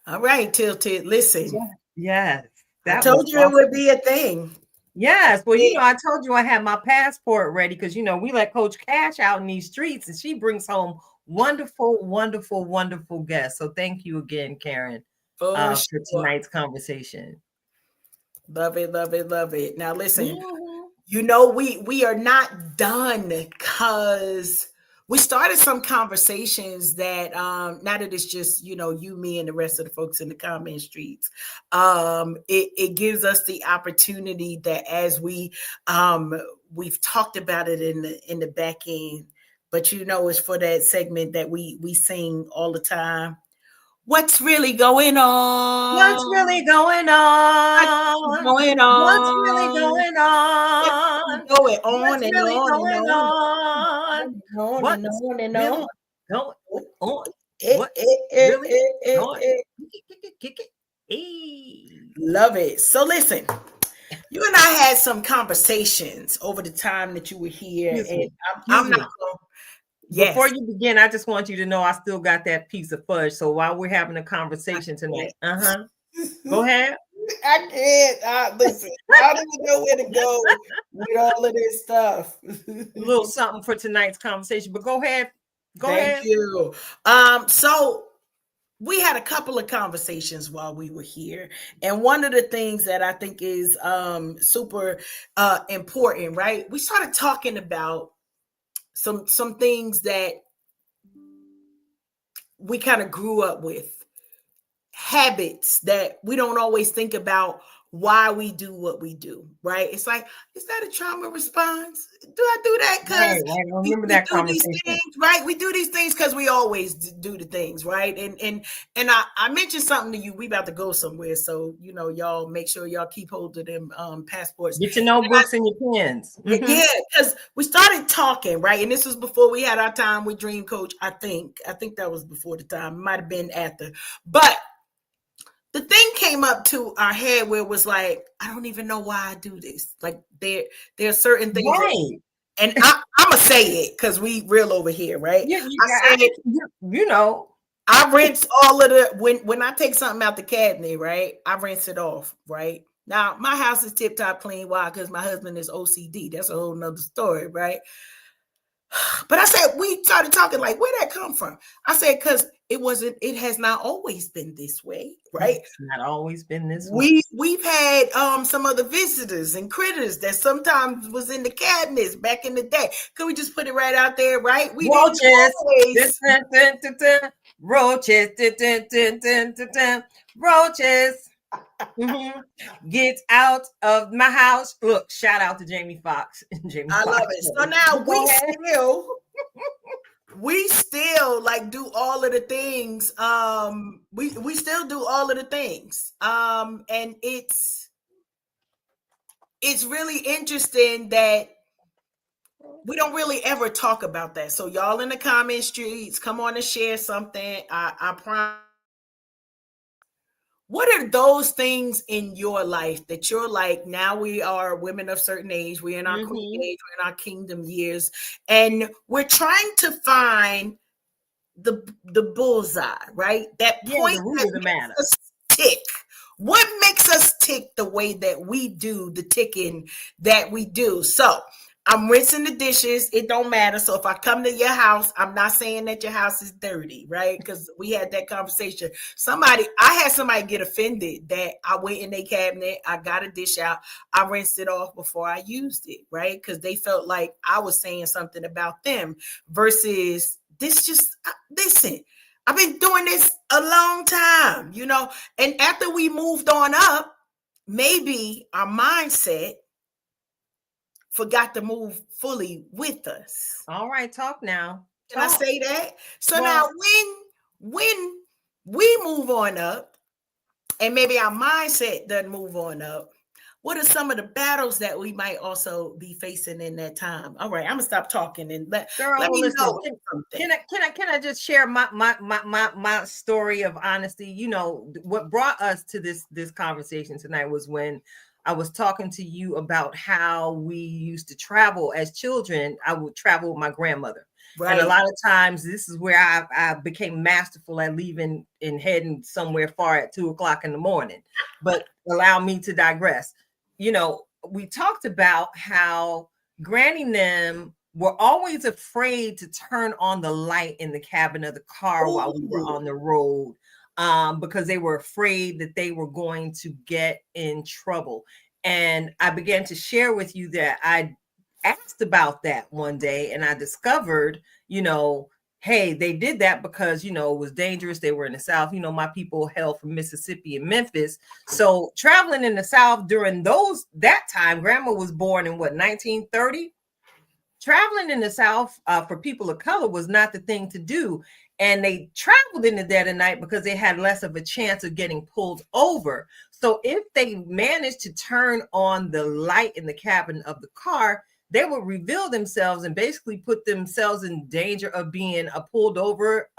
All right, Tilted. Listen. Yes. I told you it would be a thing. Yes. Well, I told you I had my passport ready, because, we let Coach Cash out in these streets, and she brings home wonderful, wonderful, wonderful guests. So thank you again, Karen, for tonight's conversation. Love it, love it, love it. Now, listen, we are not done, because we started some conversations that now that it's just, you, me, and the rest of the folks in the comment streets, it gives us the opportunity that as we've talked about it in the back end, but it's for that segment that we sing all the time. What's really going on? What's really going on? What's going on? What's really going on? Going on What's and really on going and on. What's Going really on. going on? What's really going on? Love it. So listen, you and I had some conversations over the time that you were here, and I'm not going. Yes. Before you begin, I just want you to know I still got that piece of fudge. So while we're having a conversation tonight, go ahead. I can't. Listen, I don't even know where to go with all of this stuff. A little something for tonight's conversation, but go ahead, Go Thank ahead. you. So we had a couple of conversations while we were here, and one of the things that I think is super important, right? We started talking about some things that we kind of grew up with, habits that we don't always think about why we do what we do, right? It's like, is that a trauma response? Do I do that because Right. I remember we that do these conversation. things, right? We do these things because we always do the things, right? And I mentioned something to you. We about to go somewhere, so y'all make sure y'all keep hold of them passports. Get your notebooks and your pens. Yeah, because we started talking, right? And this was before we had our time with Dream Coach. I think that was before the time. It might have been after, but the thing came up to our head where it was like, I don't even know why I do this. Like there are certain things, Right. and I'm gonna say it because we real over here, right? I rinse all of the when I take something out the cabinet, right? I rinse it off, right? Now my house is tip top clean. Why? Because my husband is OCD. That's a whole nother story, right? But I said, we started talking like, where'd that come from? I said, because it has not always been this way, right? It's not always been this way. We've had some other visitors and critters that sometimes was in the cabinets back in the day. Could we just put it right out there, right? We Roaches. always Roaches. Get out of my house. Look, shout out to Jamie Foxx. I love it. So now we still like do all of the things. We still do all of the things. And it's really interesting that we don't really ever talk about that. So y'all in the comment streets, come on and share something. I promise. What are those things in your life that you're like, now we are women of certain age, we're in our queen age, we're in our kingdom years, and we're trying to find the bullseye, right? That point the root that of the matter. makes us tick. What makes us tick the way that we do, the ticking that we do? So I'm rinsing the dishes. It don't matter. So if I come to your house, I'm not saying that your house is dirty, right? Because we had that conversation. I had somebody get offended that I went in their cabinet, I got a dish out, I rinsed it off before I used it, right? Because they felt like I was saying something about them versus listen, I've been doing this a long time, and after we moved on up, maybe our mindset forgot to move fully with us. All right, talk now. Can I say that? So now when we move on up and maybe our mindset doesn't move on up, what are some of the battles that we might also be facing in that time? All right, I'm gonna stop talking and let me know something. Can I just share my story of honesty? What brought us to this conversation tonight was when I was talking to you about how we used to travel as children. I would travel with my grandmother. Right. And a lot of times this is where I became masterful at leaving and heading somewhere far at 2:00 in the morning. But allow me to digress. We talked about how Granny and them were always afraid to turn on the light in the cabin of the car while we were on the road. Because they were afraid that they were going to get in trouble. And I began to share with you that I asked about that one day, and I discovered, hey, they did that because, it was dangerous. They were in the South. My people hail from Mississippi and Memphis. So traveling in the South during that time, Grandma was born in 1930? Traveling in the South for people of color was not the thing to do. And they traveled in the dead of night because they had less of a chance of getting pulled over. So if they managed to turn on the light in the cabin of the car, they would reveal themselves and basically put themselves in danger of being pulled over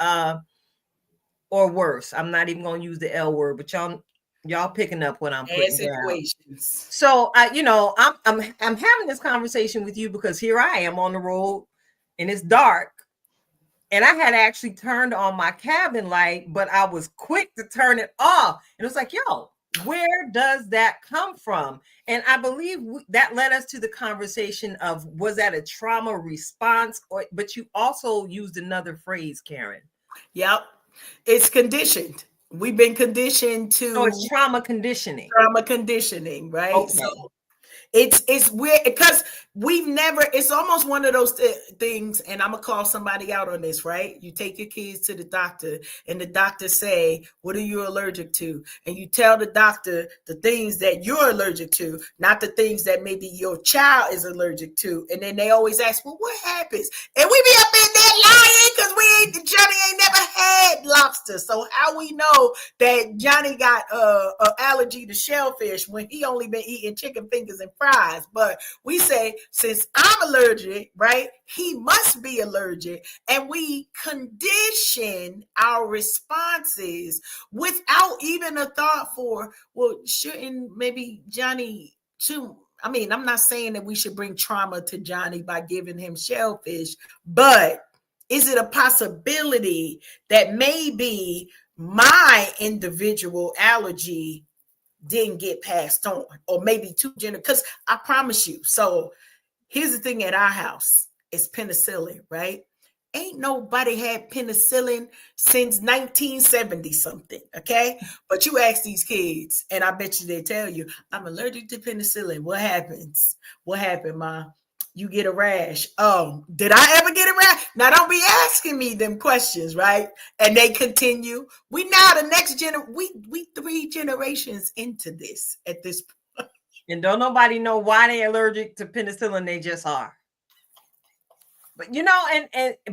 or worse. I'm not even going to use the L word, but y'all picking up what I'm putting down. So I'm having this conversation with you because here I am on the road and it's dark. And I had actually turned on my cabin light, but I was quick to turn it off. And it was like, yo, Where does that come from? And I believe that led us to the conversation of, was that a trauma response? But you also used another phrase, Karen. Yep. It's conditioned. We've been conditioned to. So it's trauma conditioning. Trauma conditioning, right? Okay. So it's weird because we've never, it's almost one of those things, and I'm gonna call somebody out on this, right? You take your kids to the doctor and the doctor say, what are you allergic to? And you tell the doctor the things that you're allergic to, not the things that maybe your child is allergic to. And then they always ask, well, what happens? And we be up in there lying because Johnny ain't never had lobster. So how we know that Johnny got an allergy to shellfish when he only been eating chicken fingers and fries? But we say, since I'm allergic, right, he must be allergic. And we condition our responses without even a thought for, well, shouldn't maybe Johnny too. I mean, I'm not saying that we should bring trauma to Johnny by giving him shellfish, but is it a possibility that maybe my individual allergy didn't get passed on, or maybe two generations? Because I promise you. So here's the thing at our house, it's penicillin, right? Ain't nobody had penicillin since 1970 something, okay? But you ask these kids, and I bet you they tell you, I'm allergic to penicillin. What happens? What happened, Ma? You get a rash. Oh, did I ever get a rash? Now don't be asking me them questions, right? And they continue. We now the next we 3 generations into this at this point. And don't nobody know why they allergic to penicillin. They just are. But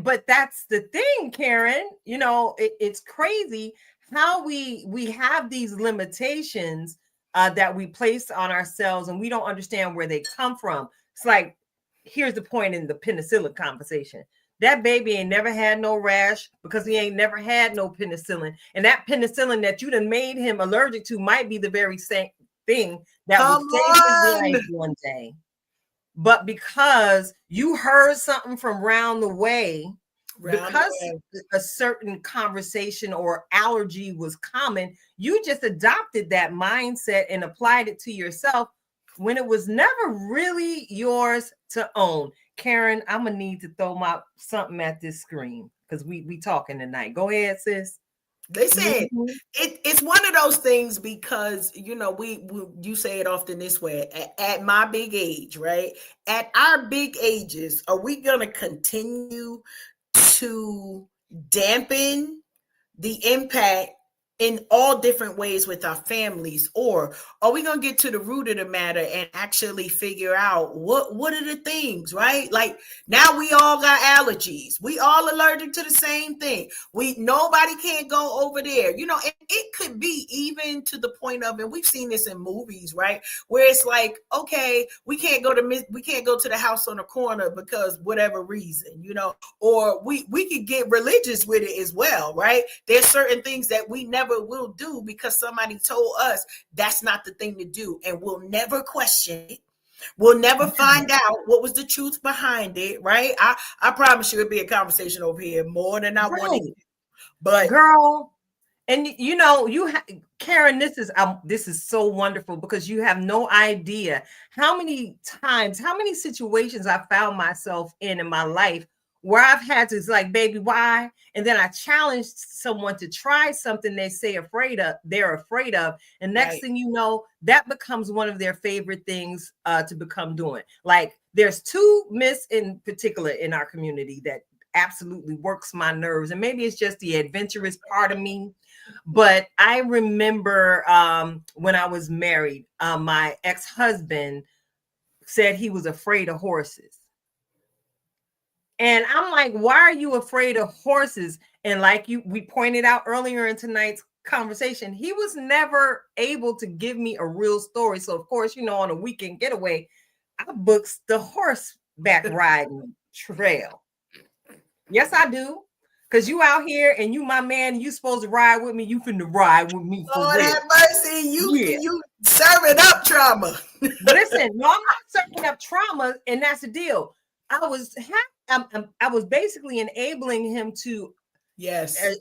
but that's the thing, Karen. It's crazy how we have these limitations that we place on ourselves, and we don't understand where they come from. It's like, here's the point in the penicillin conversation. That baby ain't never had no rash because he ain't never had no penicillin. And that penicillin that you done made him allergic to might be the very same thing that will save his life one day. But because you heard something from round the way, because a certain conversation or allergy was common, you just adopted that mindset and applied it to yourself when it was never really yours to own. Karen, I'm gonna need to throw something at this screen because we talking tonight. Go ahead, sis. Listen, it's one of those things because you say it often this way. At my big age, right? At our big ages, are we gonna continue to dampen the impact in all different ways with our families, or are we gonna get to the root of the matter and actually figure out what are the things, right? Like now we all got allergies, we all allergic to the same thing, nobody can't go over there, and it could be even to the point of, and we've seen this in movies, right, where it's like, okay, we can't go to the house on the corner because whatever reason, or we could get religious with it as well, right? There's certain things that we never will do because somebody told us that's not the thing to do, and we'll never question it. We'll never find out what was the truth behind it, right? I promise you it'll be a conversation over here more than I wanted. But girl, and Karen, this is so wonderful because you have no idea how many situations I found myself in my life where I've had to, like, baby, why? And then I challenged someone to try something they're afraid of. And next thing you know, that becomes one of their favorite things to become doing. Like, there's 2 myths in particular in our community that absolutely works my nerves. And maybe it's just the adventurous part of me. But I remember when I was married, my ex-husband said he was afraid of horses. And I'm like, why are you afraid of horses? And like we pointed out earlier in tonight's conversation, he was never able to give me a real story. So of course, on a weekend getaway, I booked the horseback riding trail. Yes, I do. Because you out here and you my man, you supposed to ride with me. You finna ride with me. Lord have mercy. You serving up trauma. Listen, no, I'm not serving up trauma, and that's the deal. I was basically enabling him to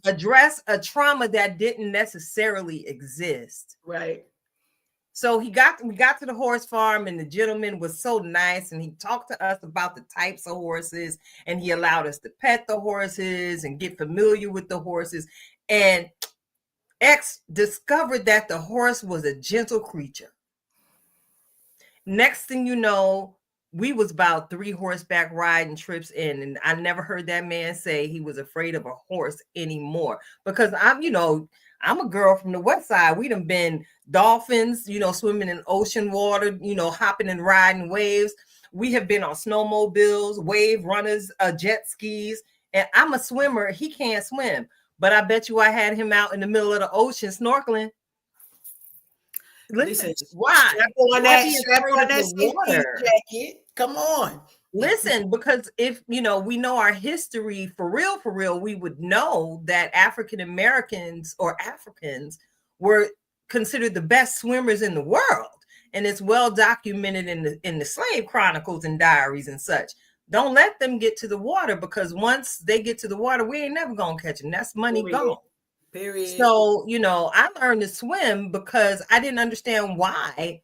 address a trauma that didn't necessarily exist. Right. So we got to the horse farm, and the gentleman was so nice, and he talked to us about the types of horses, and he allowed us to pet the horses and get familiar with the horses. And X discovered that the horse was a gentle creature. Next thing you know, we was about 3 horseback riding trips in, and I never heard that man say he was afraid of a horse anymore. Because I'm a girl from the West Side. We done been dolphins, swimming in ocean water, hopping and riding waves. We have been on snowmobiles, wave runners, jet skis, and I'm a swimmer. He can't swim, but I bet you I had him out in the middle of the ocean snorkeling. Listen, why? Strap on that safety jacket. Come on. Listen, because if we know our history for real, we would know that African Americans or Africans were considered the best swimmers in the world, and it's well documented in the slave chronicles and diaries and such. Don't let them get to the water, because once they get to the water, we ain't never gonna catch them. That's money gone. Period. So I learned to swim because I didn't understand why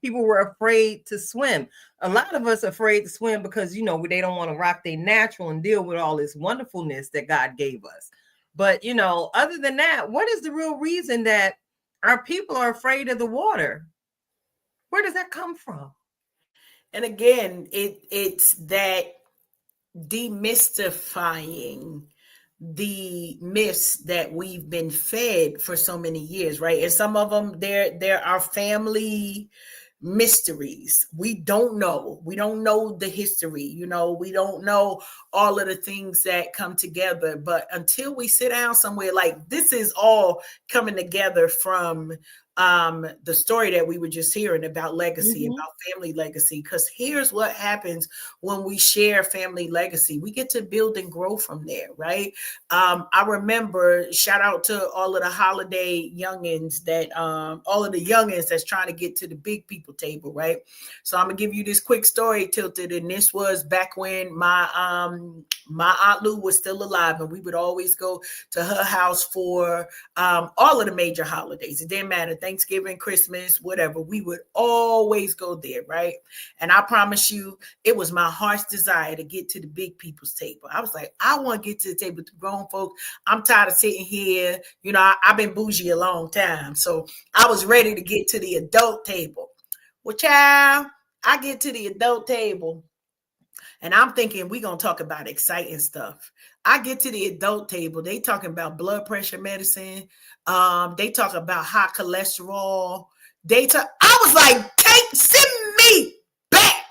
people were afraid to swim. A lot of us are afraid to swim because, they don't want to rock their natural and deal with all this wonderfulness that God gave us. But, other than that, what is the real reason that our people are afraid of the water? Where does that come from? And again, it's that demystifying the myths that we've been fed for so many years, right? And some of them, there are family mysteries. We don't know the history, we don't know all of the things that come together. But until we sit down somewhere, like this is all coming together from the story that we were just hearing about legacy, about family legacy. Because here's what happens when we share family legacy. We get to build and grow from there, right? I remember, shout out to all of the holiday youngins all of the youngins that's trying to get to the big people table, right? So I'm gonna give you this quick story, Tilted, and this was back when my Aunt Lou was still alive, and we would always go to her house for all of the major holidays. It didn't matter. Thanksgiving, Christmas, whatever, we would always go there, right? And I promise you, it was my heart's desire to get to the big people's table. I was like, I want to get to the table with the grown folks. I'm tired of sitting here. I've been bougie a long time. So I was ready to get to the adult table. Well, child, I get to the adult table, and I'm thinking we're going to talk about exciting stuff. I get to the adult table. They talking about blood pressure medicine. They talk about high cholesterol. I was like, send me back.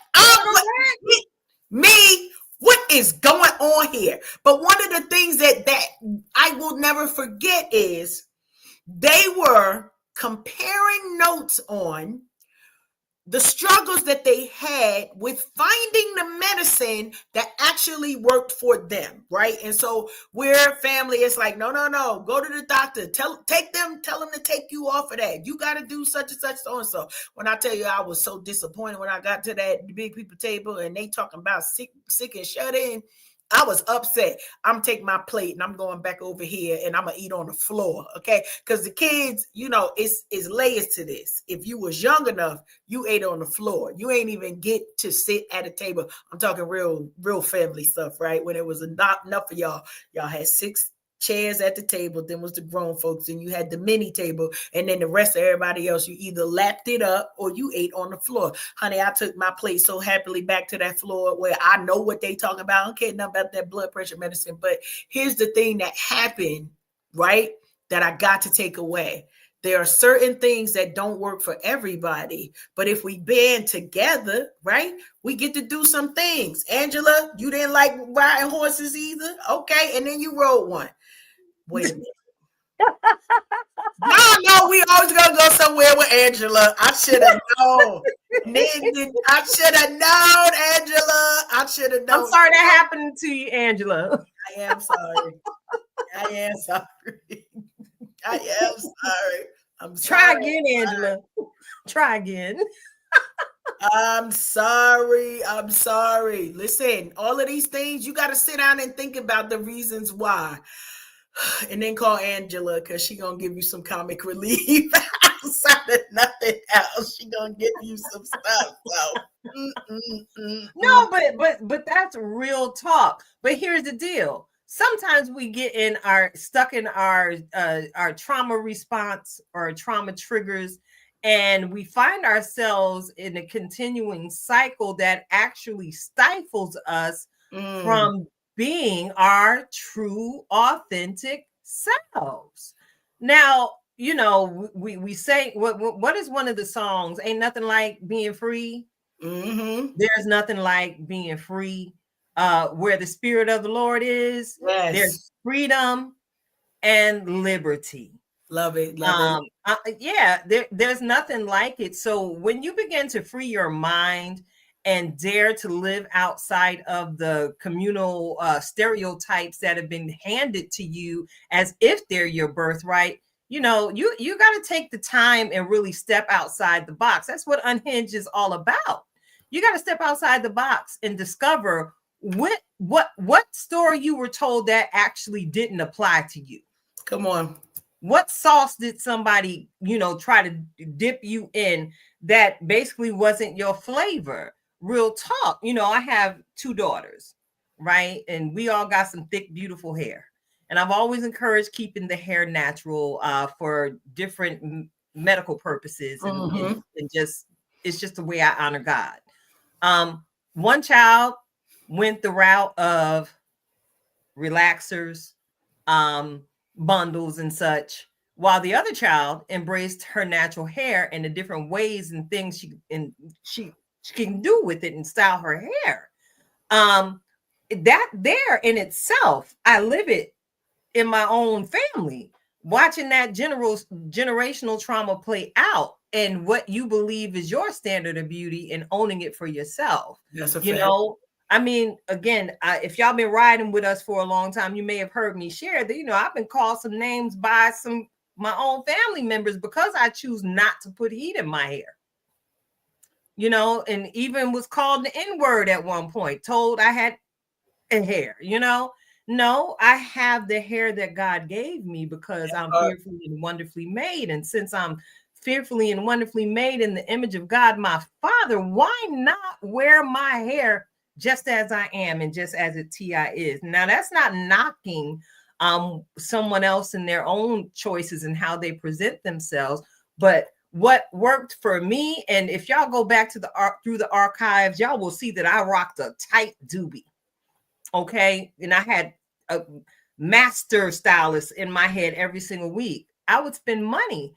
Me, what is going on here? But one of the things that I will never forget is they were comparing notes on the struggles that they had with finding the medicine that actually worked for them, right? And so we're family. It's like, no, go to the doctor. Tell them to take you off of that. You got to do such and such, so and so. When I tell you, I was so disappointed when I got to that big people table and they talking about sick and shut in. I was upset. I'm taking my plate and I'm going back over here and I'm going to eat on the floor, okay? Because the kids, it's layers to this. If you was young enough, you ate on the floor. You ain't even get to sit at a table. I'm talking real family stuff, right? When it was not enough for y'all. Y'all had 6 chairs at the table, then was the grown folks, and you had the mini table, and then the rest of everybody else, you either lapped it up or you ate on the floor. Honey, I took my plate so happily back to that floor where I know what they talking about. I don't care nothing about that blood pressure medicine. But here's the thing that happened, right, that I got to take away. There are certain things that don't work for everybody, but if we band together, right, we get to do some things. Angela, you didn't like riding horses either? Okay, and then you rode one. Wait a minute. No, we always gonna go somewhere with Angela. I should have known. I should have known, Angela. I should have known. I'm sorry that happened to you, Angela. I am sorry. I'm sorry. Try again, Angela. Try again. I'm sorry. Listen, all of these things, you got to sit down and think about the reasons why. And then call Angela because she's going to give you some comic relief. outside of nothing else, she gonna give you some stuff. So No, but that's real talk. But here's the deal. Sometimes we get stuck in our trauma response or trauma triggers, and we find ourselves in a continuing cycle that actually stifles us from being our true, authentic selves. Now, you know, we say what is one of the songs? Ain't nothing like being free. There's nothing like being free. Where the spirit of the Lord is, there's freedom and liberty. Love it. Love it. There's nothing like it. So when you begin to free your mind and dare to live outside of the communal stereotypes that have been handed to you as if they're your birthright, you know, you got to take the time and really step outside the box. That's what Unhinged is all about. You got to step outside the box and discover what story you were told that actually didn't apply to you. Come on. What sauce did somebody, you know, try to dip you in that basically wasn't your flavor? Real talk. You know, I have 2 daughters, right? And we all got some thick, beautiful hair. And I've always encouraged keeping the hair natural for different medical purposes. And just, it's just the way I honor God. One child went the route of relaxers, bundles and such, while the other child embraced her natural hair and the different ways and things she can do with it and style her hair. That there in itself, I live it in my own family, watching that generational trauma play out and what you believe is your standard of beauty and owning it for yourself. That's a fact. You know, I mean, again, if y'all been riding with us for a long time, you may have heard me share that, you know, I've been called some names by my own family members because I choose not to put heat in my hair. You know, and even was called the N-word at one point, told I had a hair, you know. No, I have the hair that God gave me because I'm fearfully and wonderfully made. And since I'm fearfully and wonderfully made in the image of God, my Father, why not wear my hair just as I am and just as it TI is? Now, that's not knocking someone else and their own choices and how they present themselves, but what worked for me, and if y'all go back to through the archives, y'all will see that I rocked a tight doobie. Okay, and I had a master stylist in my head every single week. I would spend money,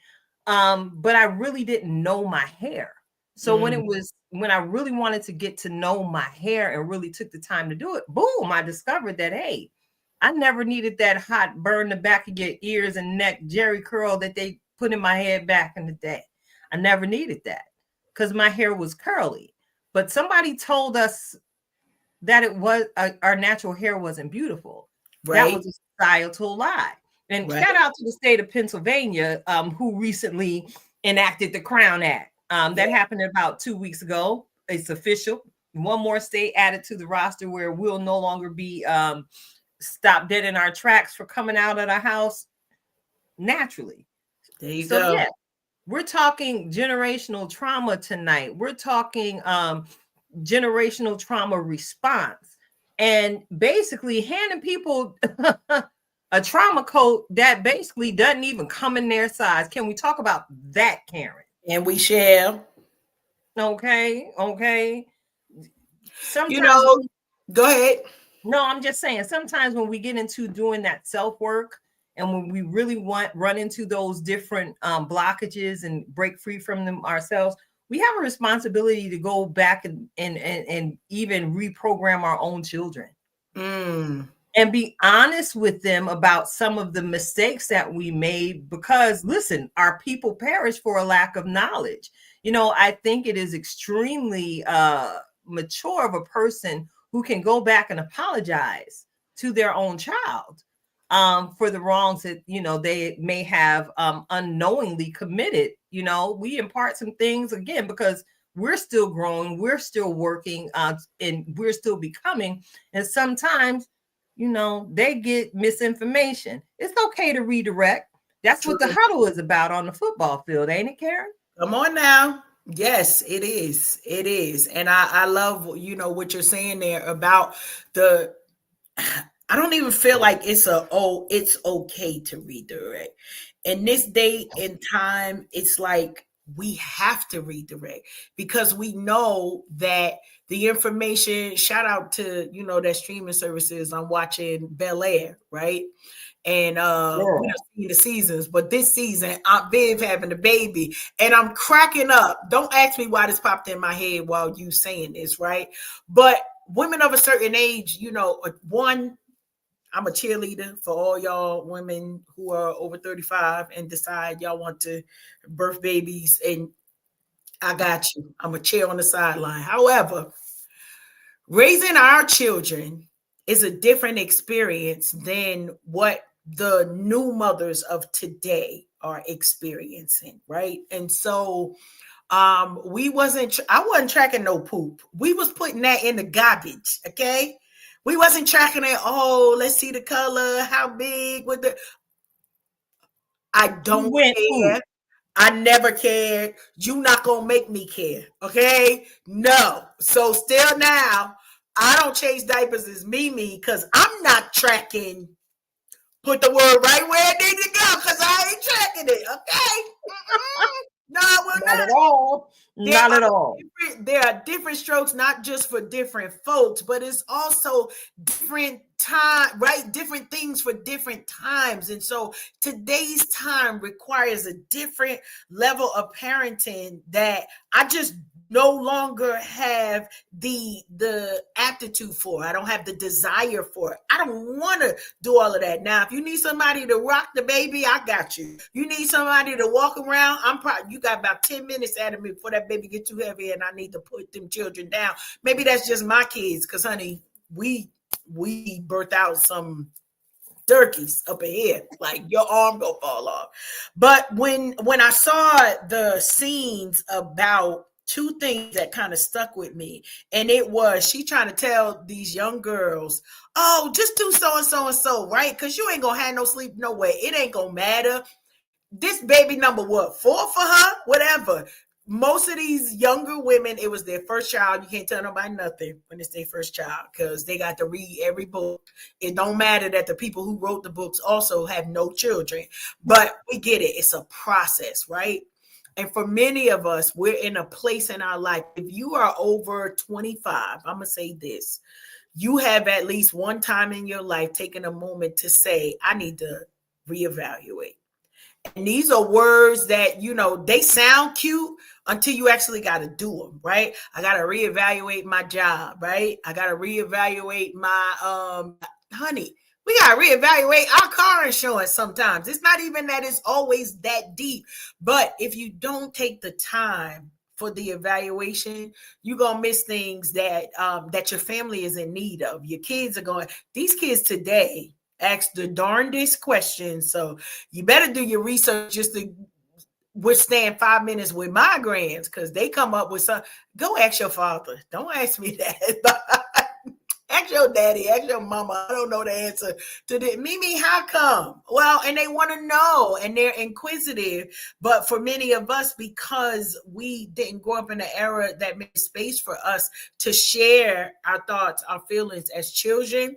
but I really didn't know my hair. So when I really wanted to get to know my hair and really took the time to do it, boom, I discovered that, hey, I never needed that hot burn the back of your ears and neck Jerry curl that they put in my head back in the day. I never needed that because my hair was curly. But somebody told us that it was our natural hair wasn't beautiful. Right. That was a societal lie. And shout out to the state of Pennsylvania, who recently enacted the Crown Act. That happened about 2 weeks ago. It's official. One more state added to the roster where we'll no longer be stopped dead in our tracks for coming out of the house naturally. There you go. Yeah, we're talking generational trauma tonight. We're talking generational trauma response, and basically handing people a trauma code that basically doesn't even come in their size. Can we talk about that, Karen? And we shall. Okay. Sometimes, you know, go ahead. No, I'm just saying, sometimes when we get into doing that self-work and when we really run into those different blockages and break free from them ourselves, we have a responsibility to go back and even reprogram our own children and be honest with them about some of the mistakes that we made, because listen, our people perish for a lack of knowledge. You know, I think it is extremely mature of a person who can go back and apologize to their own child for the wrongs that, you know, they may have unknowingly committed. You know, we impart some things again because we're still growing, we're still working, and we're still becoming. And sometimes, you know, they get misinformation. It's okay to redirect. That's what the huddle is about on the football field, ain't it, Karen? Come on now. Yes, it is. It is. And I love, you know, what you're saying there about the, I don't even feel like it's it's okay to redirect. In this day and time, it's like we have to redirect because we know that the information, shout out to, you know, that streaming services. I'm watching Bel Air, right? And we have seen the seasons, but this season Aunt Viv having a baby, and I'm cracking up. Don't ask me why this popped in my head while you saying this, right? But women of a certain age, you know, one, I'm a cheerleader for all y'all women who are over 35 and decide y'all want to birth babies, and I got you. I'm a cheer on the sideline. However, raising our children is a different experience than what the new mothers of today are experiencing, right? And so I wasn't tracking no poop. We was putting that in the garbage, okay? We wasn't tracking it. Oh, let's see the color, how big with the. I don't care. I never cared. You not gonna make me care, okay? No. So still now, I don't change diapers as Mimi because I'm not tracking. Put the word right where it needs to go because I ain't tracking it, okay? No, I will not. Not at all. Not at all. There are different strokes, not just for different folks, but it's also different time, right? Different things for different times. And so today's time requires a different level of parenting that I just no longer have the aptitude for. I don't have the desire for it. I don't want to do all of that. Now, if you need somebody to rock the baby, I got you. You need somebody to walk around, you got about 10 minutes out of me before that baby get too heavy and I need to put them children down. Maybe that's just my kids, because honey, we birthed out some turkeys up ahead, like your arm go fall off. But when I saw the scenes about two things that kind of stuck with me, and it was she trying to tell these young girls, oh, just do so and so and so, right? Because you ain't gonna have no sleep no way. It ain't gonna matter. This baby number what, 4 for her, whatever. Most of these younger women, it was their first child. You can't tell nobody nothing when it's their first child because they got to read every book. It don't matter that the people who wrote the books also have no children, but we get it. It's a process, right? And for many of us, we're in a place in our life. If you are over 25, I'm going to say this. You have at least one time in your life taken a moment to say, I need to reevaluate. And these are words that, you know, they sound cute until you actually got to do them, right? I got to reevaluate my job, right? I got to reevaluate my, honey, we got to reevaluate our car insurance sometimes. It's not even that it's always that deep. But if you don't take the time for the evaluation, you're going to miss things that that your family is in need of. Your kids are going, these kids today ask the darndest questions. So you better do your research just to withstand 5 minutes with migraines, because they come up with some. Go ask your father. Don't ask me that. Ask your daddy, ask your mama. I don't know the answer to that. Mimi, how come? Well, and they want to know, and they're inquisitive. But for many of us, because we didn't grow up in an era that made space for us to share our thoughts, our feelings as children,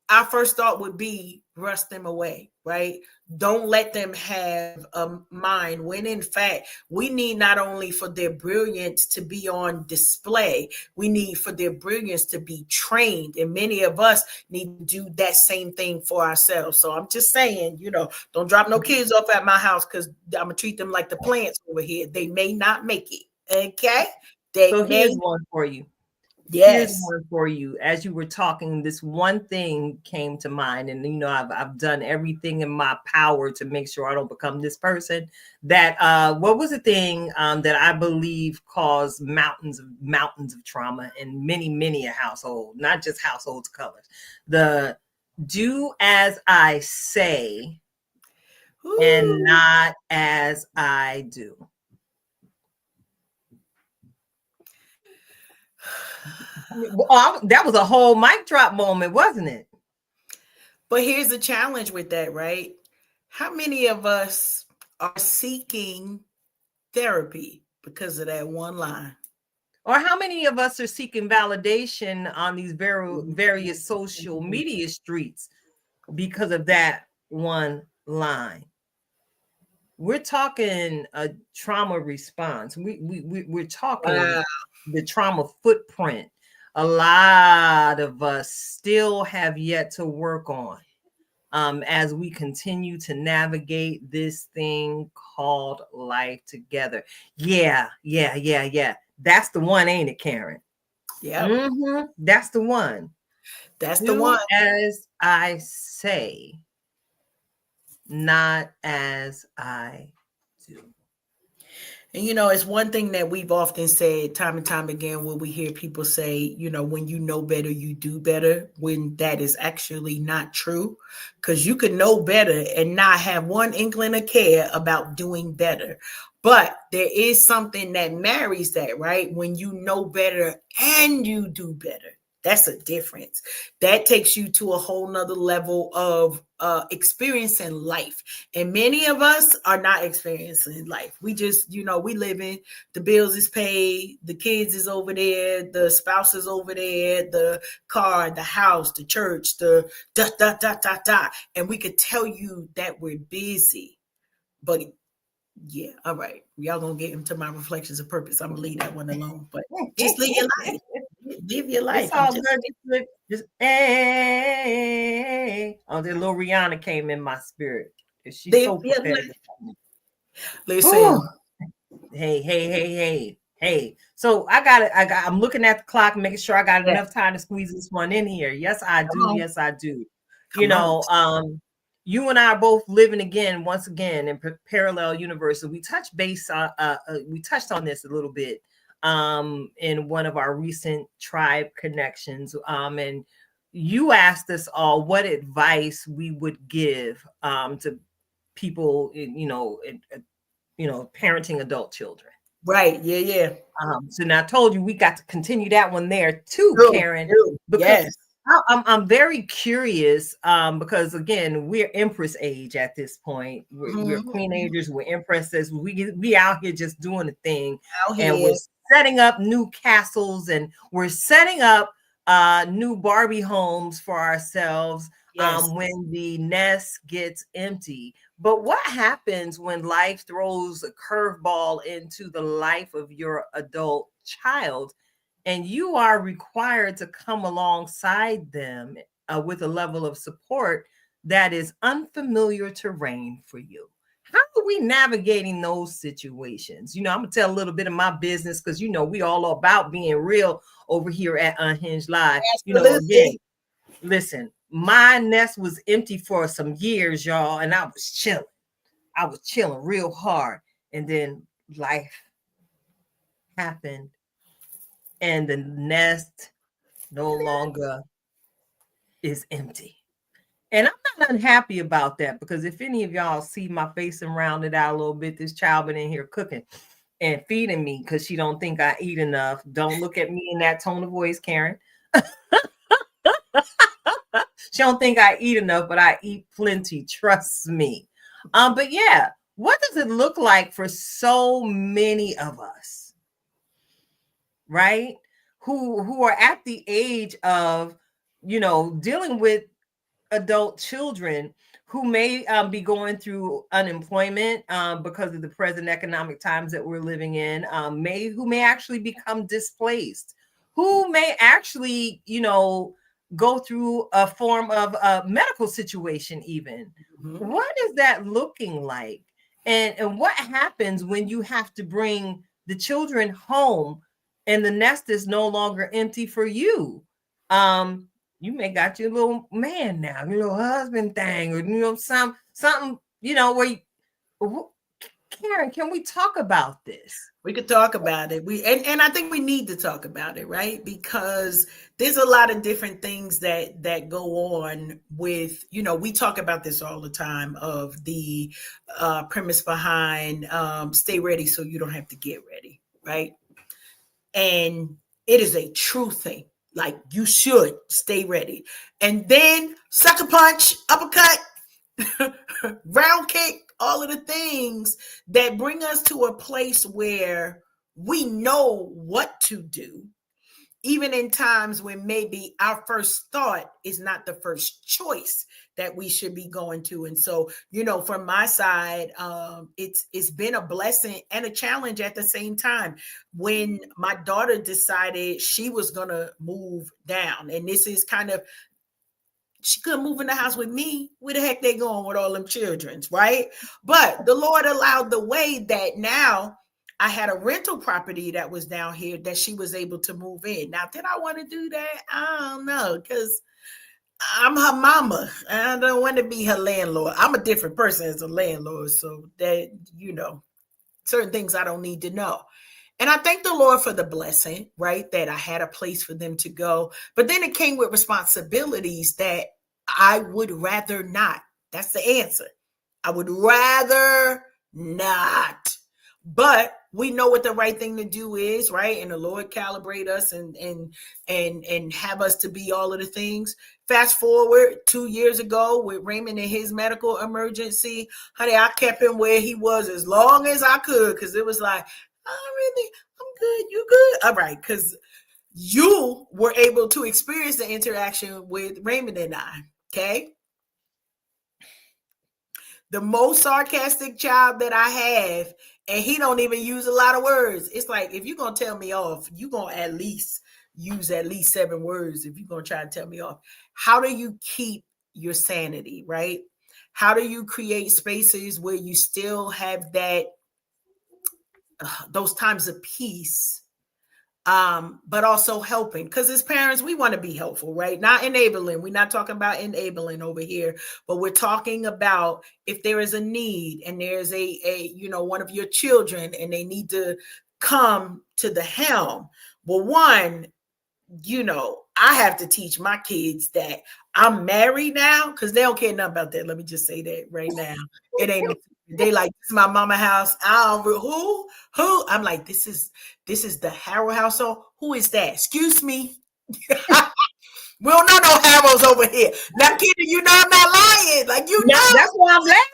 our first thought would be brush them away, right? Don't let them have a mind, when in fact, we need not only for their brilliance to be on display, we need for their brilliance to be trained. And many of us need to do that same thing for ourselves. So I'm just saying, you know, don't drop no kids off at my house, because I'm going to treat them like the plants over here. They may not make it, okay? Here's one for you. Yes. Here's one for you. As you were talking, this one thing came to mind, and you know, I've done everything in my power to make sure I don't become this person. That what was the thing that I believe caused mountains of trauma in many a household, not just households colors. The do as I say and not as I do. That was a whole mic drop moment, wasn't it? But here's the challenge with that, right? How many of us are seeking therapy because of that one line? Or how many of us are seeking validation on these various social media streets because of that one line? We're talking a trauma response. We're talking the trauma footprint. A lot of us still have yet to work on as we continue to navigate this thing called life together. Yeah. That's the one, ain't it, Karen? Yeah. That's the one. That's the one. As I say, not as I do. And, you know, it's one thing that we've often said time and time again when we hear people say, you know, when you know better, you do better, when that is actually not true. Because you can know better and not have one inkling of care about doing better. But there is something that marries that, right? When you know better and you do better. That's a difference. That takes you to a whole nother level of experiencing life. And many of us are not experiencing life. We just, you know, we living, the bills is paid, the kids is over there, the spouse is over there, the car, the house, the church, the da. And we could tell you that we're busy. But yeah, all right. Y'all gonna get into my reflections of purpose. I'm gonna leave that one alone. But just live your life. Live your life. It's all good. Just hey. Oh, the little Rihanna came in my spirit. She's so prepared. Listen. Hey. So I'm looking at the clock, making sure I got enough time to squeeze this one in here. Yes, I do. Yes, I do. You know, you and I are both living once again in parallel universes. We touched on this a little bit in one of our recent tribe connections. And you asked us all what advice we would give to people, parenting adult children. Right. Yeah. So now I told you we got to continue that one there too, Karen. Yes. I'm very curious because again, we're Empress age at this point. We're queenagers, we're empresses. We out here just doing the thing, and we're setting up new castles, and we're setting up new Barbie homes for ourselves when the nest gets empty. But what happens when life throws a curveball into the life of your adult child? And you are required to come alongside them with a level of support that is unfamiliar terrain for you. How are we navigating those situations? You know, I'm going to tell a little bit of my business because, you know, we all about being real over here at Unhinged Live. Absolutely. You know, again, listen, my nest was empty for some years, y'all, and I was chilling. I was chilling real hard. And then life happened. And the nest no longer is empty. And I'm not unhappy about that because if any of y'all see my face and round it out a little bit, this child been in here cooking and feeding me because she don't think I eat enough. Don't look at me in that tone of voice, Karen. She don't think I eat enough, but I eat plenty. Trust me. But yeah, what does it look like for so many of us? Right? Who are at the age of, you know, dealing with adult children who may be going through unemployment because of the present economic times that we're living in, who may actually become displaced, who may actually, you know, go through a form of a medical situation even. What is that looking like? And what happens when you have to bring the children home and the nest is no longer empty for you? You may got your little man now, your little husband thing, or you know, something, you know, where Karen, can we talk about this? We could talk about it. And I think we need to talk about it, right? Because there's a lot of different things that go on with, you know, we talk about this all the time of the premise behind stay ready so you don't have to get ready, right? And it is a true thing. Like, you should stay ready. And then sucker punch, uppercut, round kick, all of the things that bring us to a place where we know what to do, even in times when maybe our first thought is not the first choice that we should be going to. And so, from my side, it's been a blessing and a challenge at the same time. When my daughter decided she was going to move down, and this is kind of, she couldn't move in the house with me. Where the heck they going with all them children's, right? But the Lord allowed the way that now I had a rental property that was down here that she was able to move in. Now, did I want to do that? I don't know, because I'm her mama. I don't want to be her landlord. I'm a different person as a landlord. So that, certain things I don't need to know. And I thank the Lord for the blessing, right? That I had a place for them to go. But then it came with responsibilities that I would rather not. That's the answer. I would rather not. But we know what the right thing to do is, right? And the Lord calibrate us and have us to be all of the things. Fast forward 2 years ago with Raymond and his medical emergency, honey, I kept him where he was as long as I could, because it was like, I'm good. You good? All right. Because you were able to experience the interaction with Raymond and I. Okay. The most sarcastic child that I have, and he don't even use a lot of words. It's like, if you're going to tell me off, you're going to at least use at least 7 words if you're going to try to tell me off. How do you keep your sanity, right? How do you create spaces where you still have that, those times of peace, but also helping? Because as parents, we want to be helpful, right? Not enabling. We're not talking about enabling over here, but we're talking about if there is a need and there's a one of your children and they need to come to the helm. Well, one, I have to teach my kids that I'm married now, because they don't care nothing about that. Let me just say that right now. It ain't no, they like, this is my mama house. Who? I'm like, this is the Harrow household. Who is that? Excuse me. We don't know no Harrows over here. Now, kid, I'm not lying. Like, That's why I'm laughing.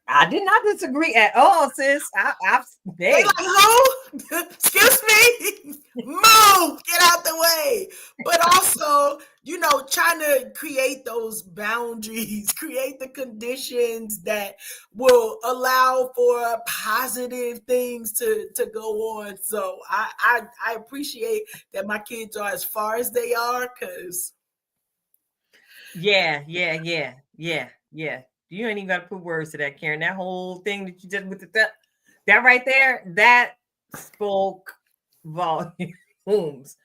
I did not disagree at all, sis. They like, who? Excuse me. Move, get out the way. But also, trying to create those boundaries, create the conditions that will allow for positive things to go on. So I appreciate that my kids are as far as they are, because Yeah. You ain't even got to put words to that, Karen. That whole thing that you did with that right there, that spoke volumes.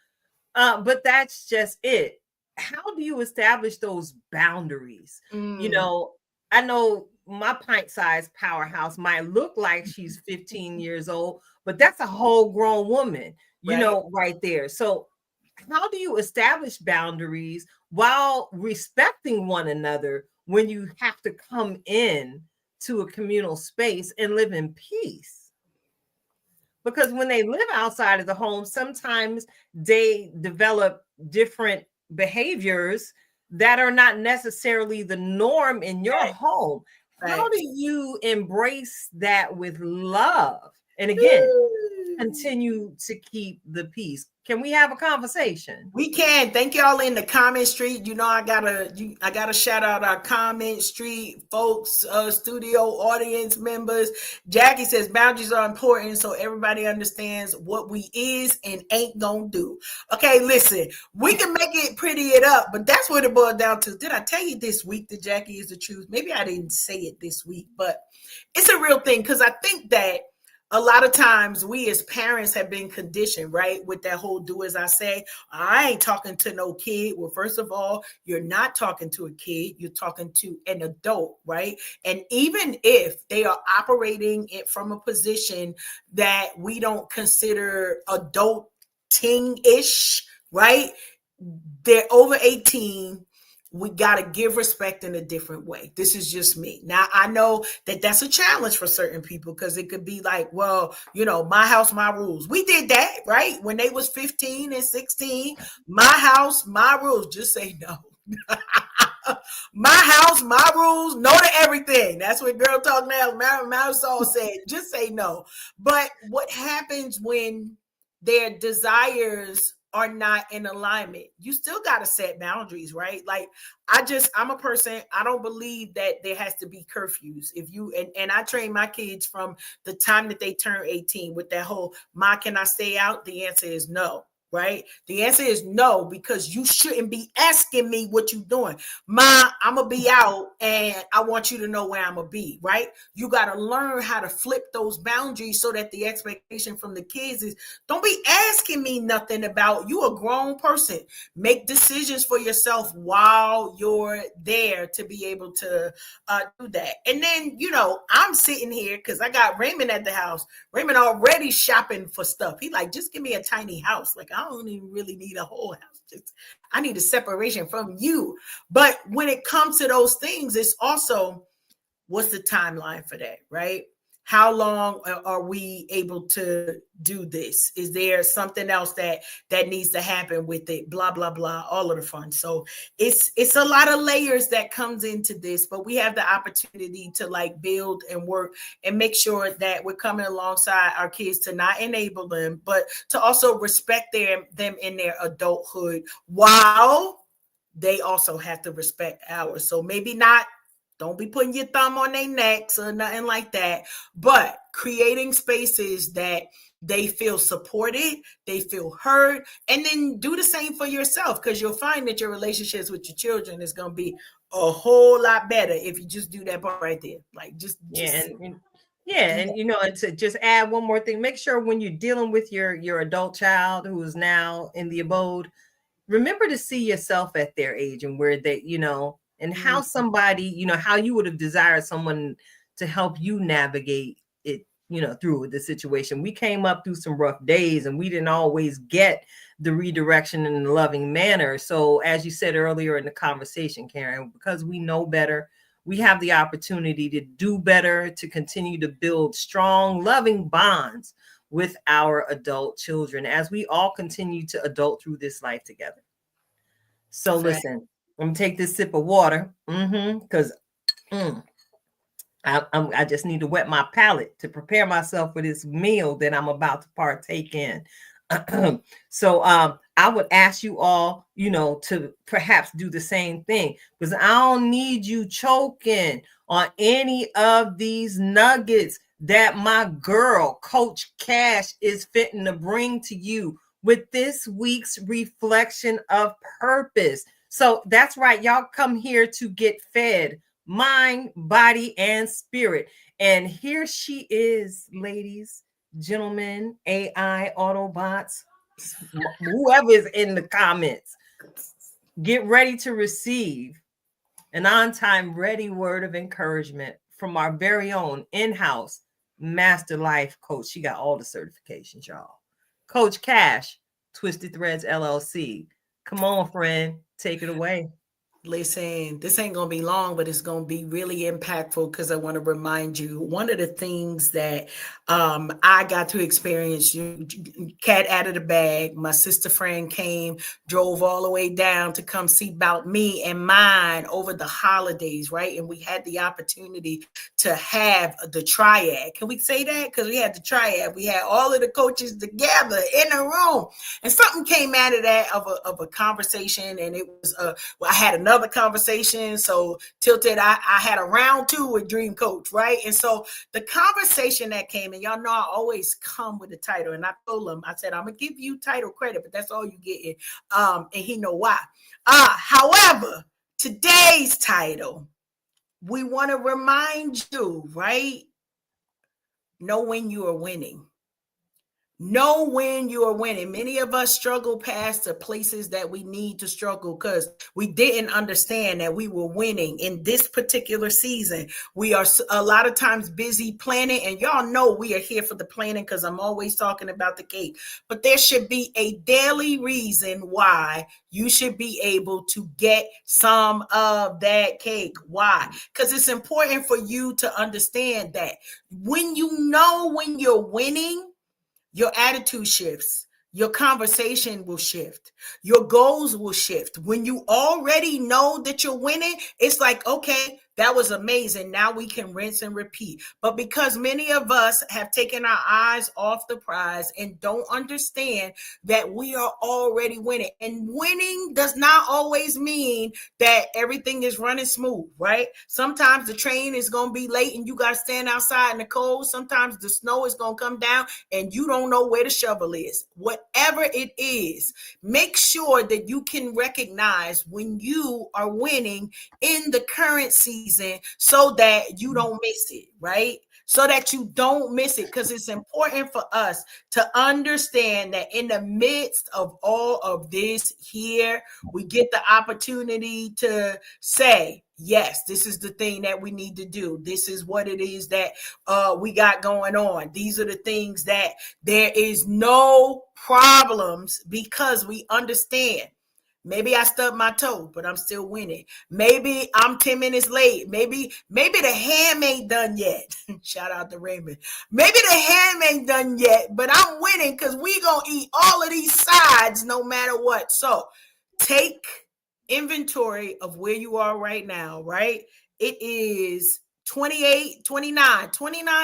But that's just it. How do you establish those boundaries? I know my pint-sized powerhouse might look like she's 15 years old, but that's a whole grown woman, right there. So how do you establish boundaries while respecting one another when you have to come in to a communal space and live in peace? Because when they live outside of the home, sometimes they develop different behaviors that are not necessarily the norm in your home. How do you embrace that with love? And again, continue to keep the peace. Can we have a conversation? We can. Thank y'all in the comment street. I gotta shout out our comment street folks, studio audience members. Jackie says boundaries are important so everybody understands what we is and ain't gonna do. Okay, listen, we can make it pretty it up, but that's what it boiled down to. Did I tell you this week that Jackie is the truth? Maybe I didn't say it this week, but it's a real thing, because I think that a lot of times we as parents have been conditioned, right, with that whole do as I say. I ain't talking to no kid. Well, first of all, you're not talking to a kid. You're talking to an adult, right? And even if they are operating it from a position that we don't consider adulting-ish, right? They're over 18. We got to give respect in a different way. This is just me. Now, I know that that's a challenge for certain people, because it could be like, well, my house, my rules. We did that, right? When they was 15 and 16, my house, my rules. Just say no. My house, my rules, no to everything. That's what Girl Talk Now, Marisol said. Just say no. But what happens when their desires are not in alignment? You still got to set boundaries, right? Like I'm a person, I don't believe that there has to be curfews. If you, and I train my kids from the time that they turn 18 with that whole, Ma, can I stay out? The answer is no. Right? The answer is no, because you shouldn't be asking me what you're doing. Ma, I'm going to be out and I want you to know where I'm going to be, right? You got to learn how to flip those boundaries so that the expectation from the kids is, don't be asking me nothing about you, a grown person. Make decisions for yourself while you're there to be able to do that. And then, I'm sitting here because I got Raymond at the house. Raymond already shopping for stuff. He like, just give me a tiny house. Like, I don't even really need a whole house. I need a separation from you. But when it comes to those things, it's also, what's the timeline for that, right? How long are we able to do this? Is there something else that needs to happen with it? Blah, blah, blah, all of the fun. So it's a lot of layers that comes into this, but we have the opportunity to like build and work and make sure that we're coming alongside our kids to not enable them, but to also respect them in their adulthood while they also have to respect ours. So maybe not, don't be putting your thumb on their necks or nothing like that, but creating spaces that they feel supported, they feel heard, and then do the same for yourself, because you'll find that your relationships with your children is going to be a whole lot better if you just do that part right there. Like just and to just add one more thing, make sure when you're dealing with your adult child who is now in the abode, remember to see yourself at their age and where they, and how somebody, how you would have desired someone to help you navigate it, through the situation. We came up through some rough days and we didn't always get the redirection in a loving manner. So as you said earlier in the conversation, Karen, because we know better, we have the opportunity to do better, to continue to build strong, loving bonds with our adult children as we all continue to adult through this life together. So listen, I'm gonna take this sip of water, because I just need to wet my palate to prepare myself for this meal that I'm about to partake in. So I would ask you all, to perhaps do the same thing, because I don't need you choking on any of these nuggets that my girl, Coach Cash, is fitting to bring to you with this week's reflection of purpose. So that's right. Y'all come here to get fed, mind, body, and spirit. And here she is, ladies, gentlemen, AI, Autobots, whoever is in the comments. Get ready to receive an on-time, ready word of encouragement from our very own in-house master life coach. She got all the certifications, y'all. Coach Cash, Twisted Threads LLC. Come on, friend. Take it away. Listen, this ain't going to be long, but it's going to be really impactful, because I want to remind you, one of the things that I got to experience, cat out of the bag, my sister friend came, drove all the way down to come see about me and mine over the holidays, right? And we had the opportunity to have the triad. Can we say that? Because we had the triad. We had all of the coaches together in a room. And something came out of that, of a conversation, and it was, I had another conversation. So Tilted, I had a round 2 with Dream Coach, right? And so the conversation that came, and y'all know I always come with the title, and I told him, I said, I'm gonna give you title credit, but that's all you get. And he know why. However, today's title, we want to remind you, right? Know when you are winning. Know when you are winning. Many of us struggle past the places that we need to struggle because we didn't understand that we were winning in this particular season. We are a lot of times busy planning, and y'all know we are here for the planning because I'm always talking about the cake. But there should be a daily reason why you should be able to get some of that cake. Why? Because it's important for you to understand that when you know when you're winning, your attitude shifts. your conversation will shift. Your goals will shift. When you already know that you're winning, it's like, okay, that was amazing. Now we can rinse and repeat. But because many of us have taken our eyes off the prize and don't understand that we are already winning. And winning does not always mean that everything is running smooth, right? Sometimes the train is going to be late and you got to stand outside in the cold. Sometimes the snow is going to come down and you don't know where the shovel is. Whatever it is, make sure that you can recognize when you are winning in the current season so that you don't miss it, right? So that you don't miss it, because it's important for us to understand that in the midst of all of this here, we get the opportunity to say, yes, this is the thing that we need to do. This is what it is that we got going on. These are the things that there is no problems, because we understand. Maybe I stubbed my toe, but I'm still winning. Maybe I'm 10 minutes late. Maybe the ham ain't done yet. Shout out to Raymond. Maybe the ham ain't done yet, but I'm winning because we gonna eat all of these sides no matter what. So take inventory of where you are right now, right? It is 29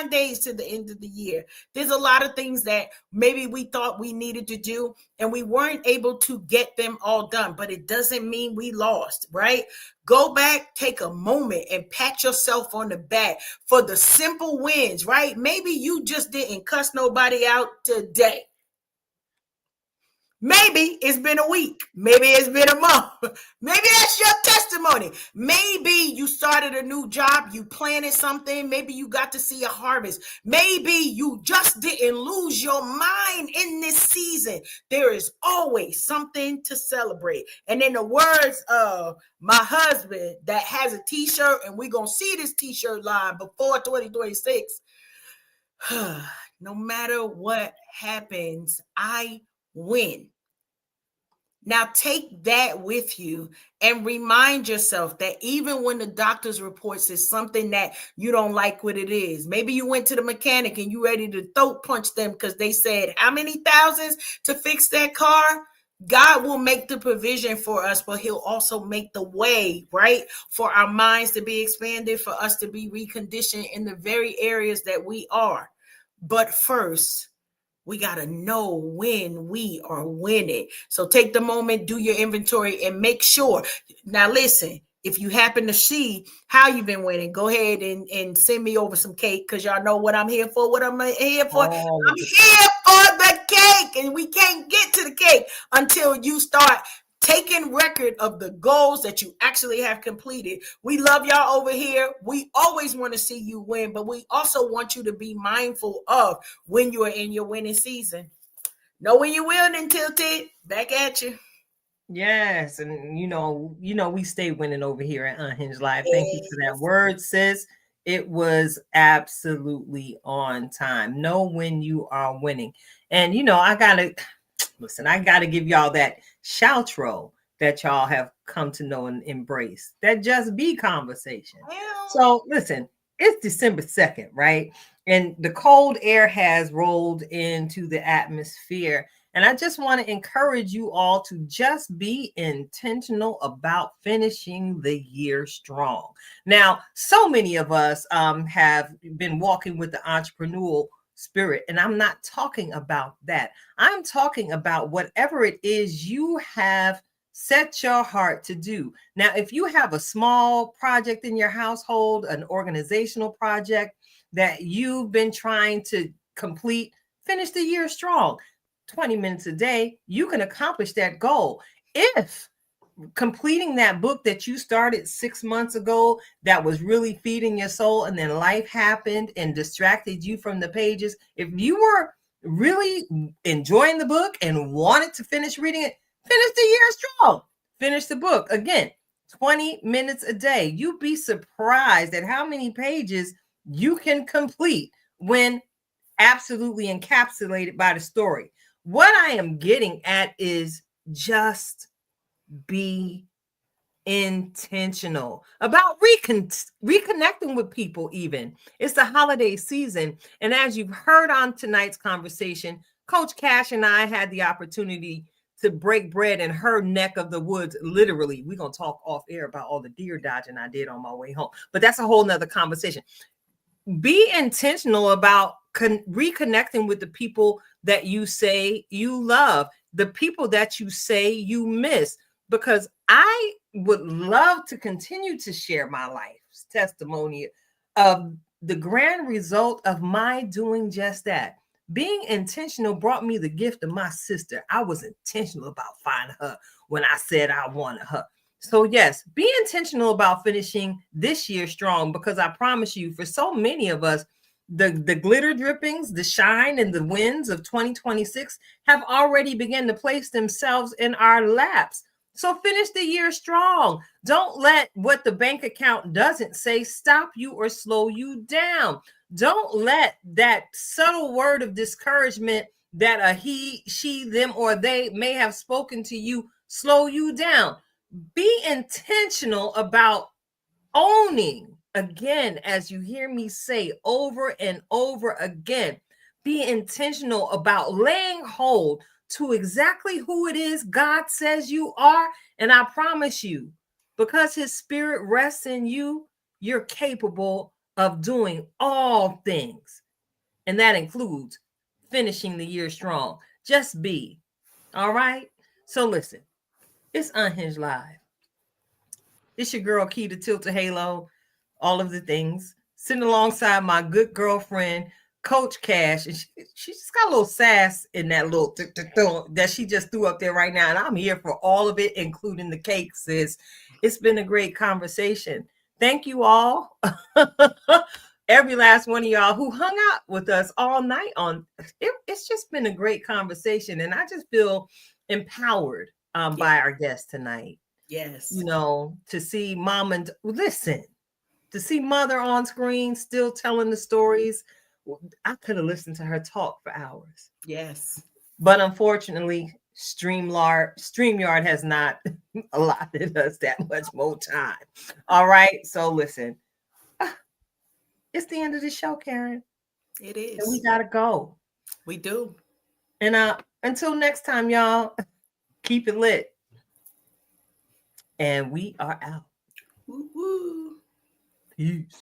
days to the end of the year. There's a lot of things that maybe we thought we needed to do and we weren't able to get them all done, but it doesn't mean we lost, right? Go back, take a moment and pat yourself on the back for the simple wins, right? Maybe you just didn't cuss nobody out today. Maybe it's been a week. Maybe it's been a month. Maybe that's your testimony. Maybe you started a new job. You planted something. Maybe you got to see a harvest. Maybe you just didn't lose your mind in this season. There is always something to celebrate. And in the words of my husband that has a t-shirt, and we're going to see this t-shirt line before 2026. No matter what happens, I win. Now take that with you and remind yourself that even when the doctor's report says something that you don't like what it is, maybe you went to the mechanic and you ready to throat punch them because they said how many thousands to fix that car. God will make the provision for us, but he'll also make the way, right, for our minds to be expanded, for us to be reconditioned in the very areas that we are. But first, we got to know when we are winning. So take the moment, do your inventory, and make sure. Now, listen, if you happen to see how you've been winning, go ahead and send me over some cake, because y'all know what I'm here for, what I'm here for. I'm here for the cake, and we can't get to the cake until you start taking record of the goals that you actually have completed. We love y'all over here. We always want to see you win, but we also want you to be mindful of when you are in your winning season. Know when you win and tilted. Back at you. Yes, and you know, we stay winning over here at Unhinged Live. Thank you for that word, sis. It was absolutely on time. Know when you are winning. And I gotta give y'all that shoutro that y'all have come to know and embrace. That just be conversation. So listen, it's December 2nd, right? And the cold air has rolled into the atmosphere. And I just want to encourage you all to just be intentional about finishing the year strong. Now, so many of us have been walking with the entrepreneurial spirit, and I'm not talking about that. I'm talking about whatever it is you have set your heart to do. Now, if you have a small project in your household, an organizational project that you've been trying to complete, finish the year strong. 20 minutes a day, you can accomplish that goal. If completing that book that you started 6 months ago that was really feeding your soul, and then life happened and distracted you from the pages, if you were really enjoying the book and wanted to finish reading it, finish the year strong. Finish the book. Again, 20 minutes a day. You'd be surprised at how many pages you can complete when absolutely encapsulated by the story. What I am getting at is just be intentional about reconnecting with people. Even it's the holiday season, and as you've heard on tonight's conversation, Coach Cash and I had the opportunity to break bread in her neck of the woods. Literally, we're going to talk off air about all the deer dodging I did on my way home. But that's a whole nother conversation. Be intentional about reconnecting with the people that you say you love, the people that you say you miss, because I would love to continue to share my life's testimony of the grand result of my doing just that. Being intentional brought me the gift of my sister. I was intentional about finding her when I said I wanted her. So yes, be intentional about finishing this year strong, because I promise you, for so many of us, the glitter drippings, the shine, and the winds of 2026 have already begun to place themselves in our laps. So finish the year strong. Don't let what the bank account doesn't say stop you or slow you down. Don't let that subtle word of discouragement that a he, she, them, or they may have spoken to you slow you down. Be intentional about owning, again, as you hear me say over and over again, be intentional about laying hold to exactly who it is God says you are. And I promise you, because his spirit rests in you, you're capable of doing all things. And that includes finishing the year strong. Just be. All right. So listen, it's Unhinged Live. It's your girl, Key to Tilt to Halo, all of the things. Sitting alongside my good girlfriend, Coach Cash. And she just got a little sass in that little that she just threw up there right now. And I'm here for all of it, including the cake, sis. It's been a great conversation. Thank you all. Every last one of y'all who hung out with us all night on it. It's just been a great conversation. And I just feel empowered by our guest tonight. Yes. You know, to see mom and listen, to see mother on screen still telling the stories. I could have listened to her talk for hours. Yes. But unfortunately, StreamYard has not allotted us that much more time. All right. So listen, it's the end of the show, Karen. It is. And we gotta go. We do. And until next time, y'all, keep it lit. And we are out. Woo-woo. Peace.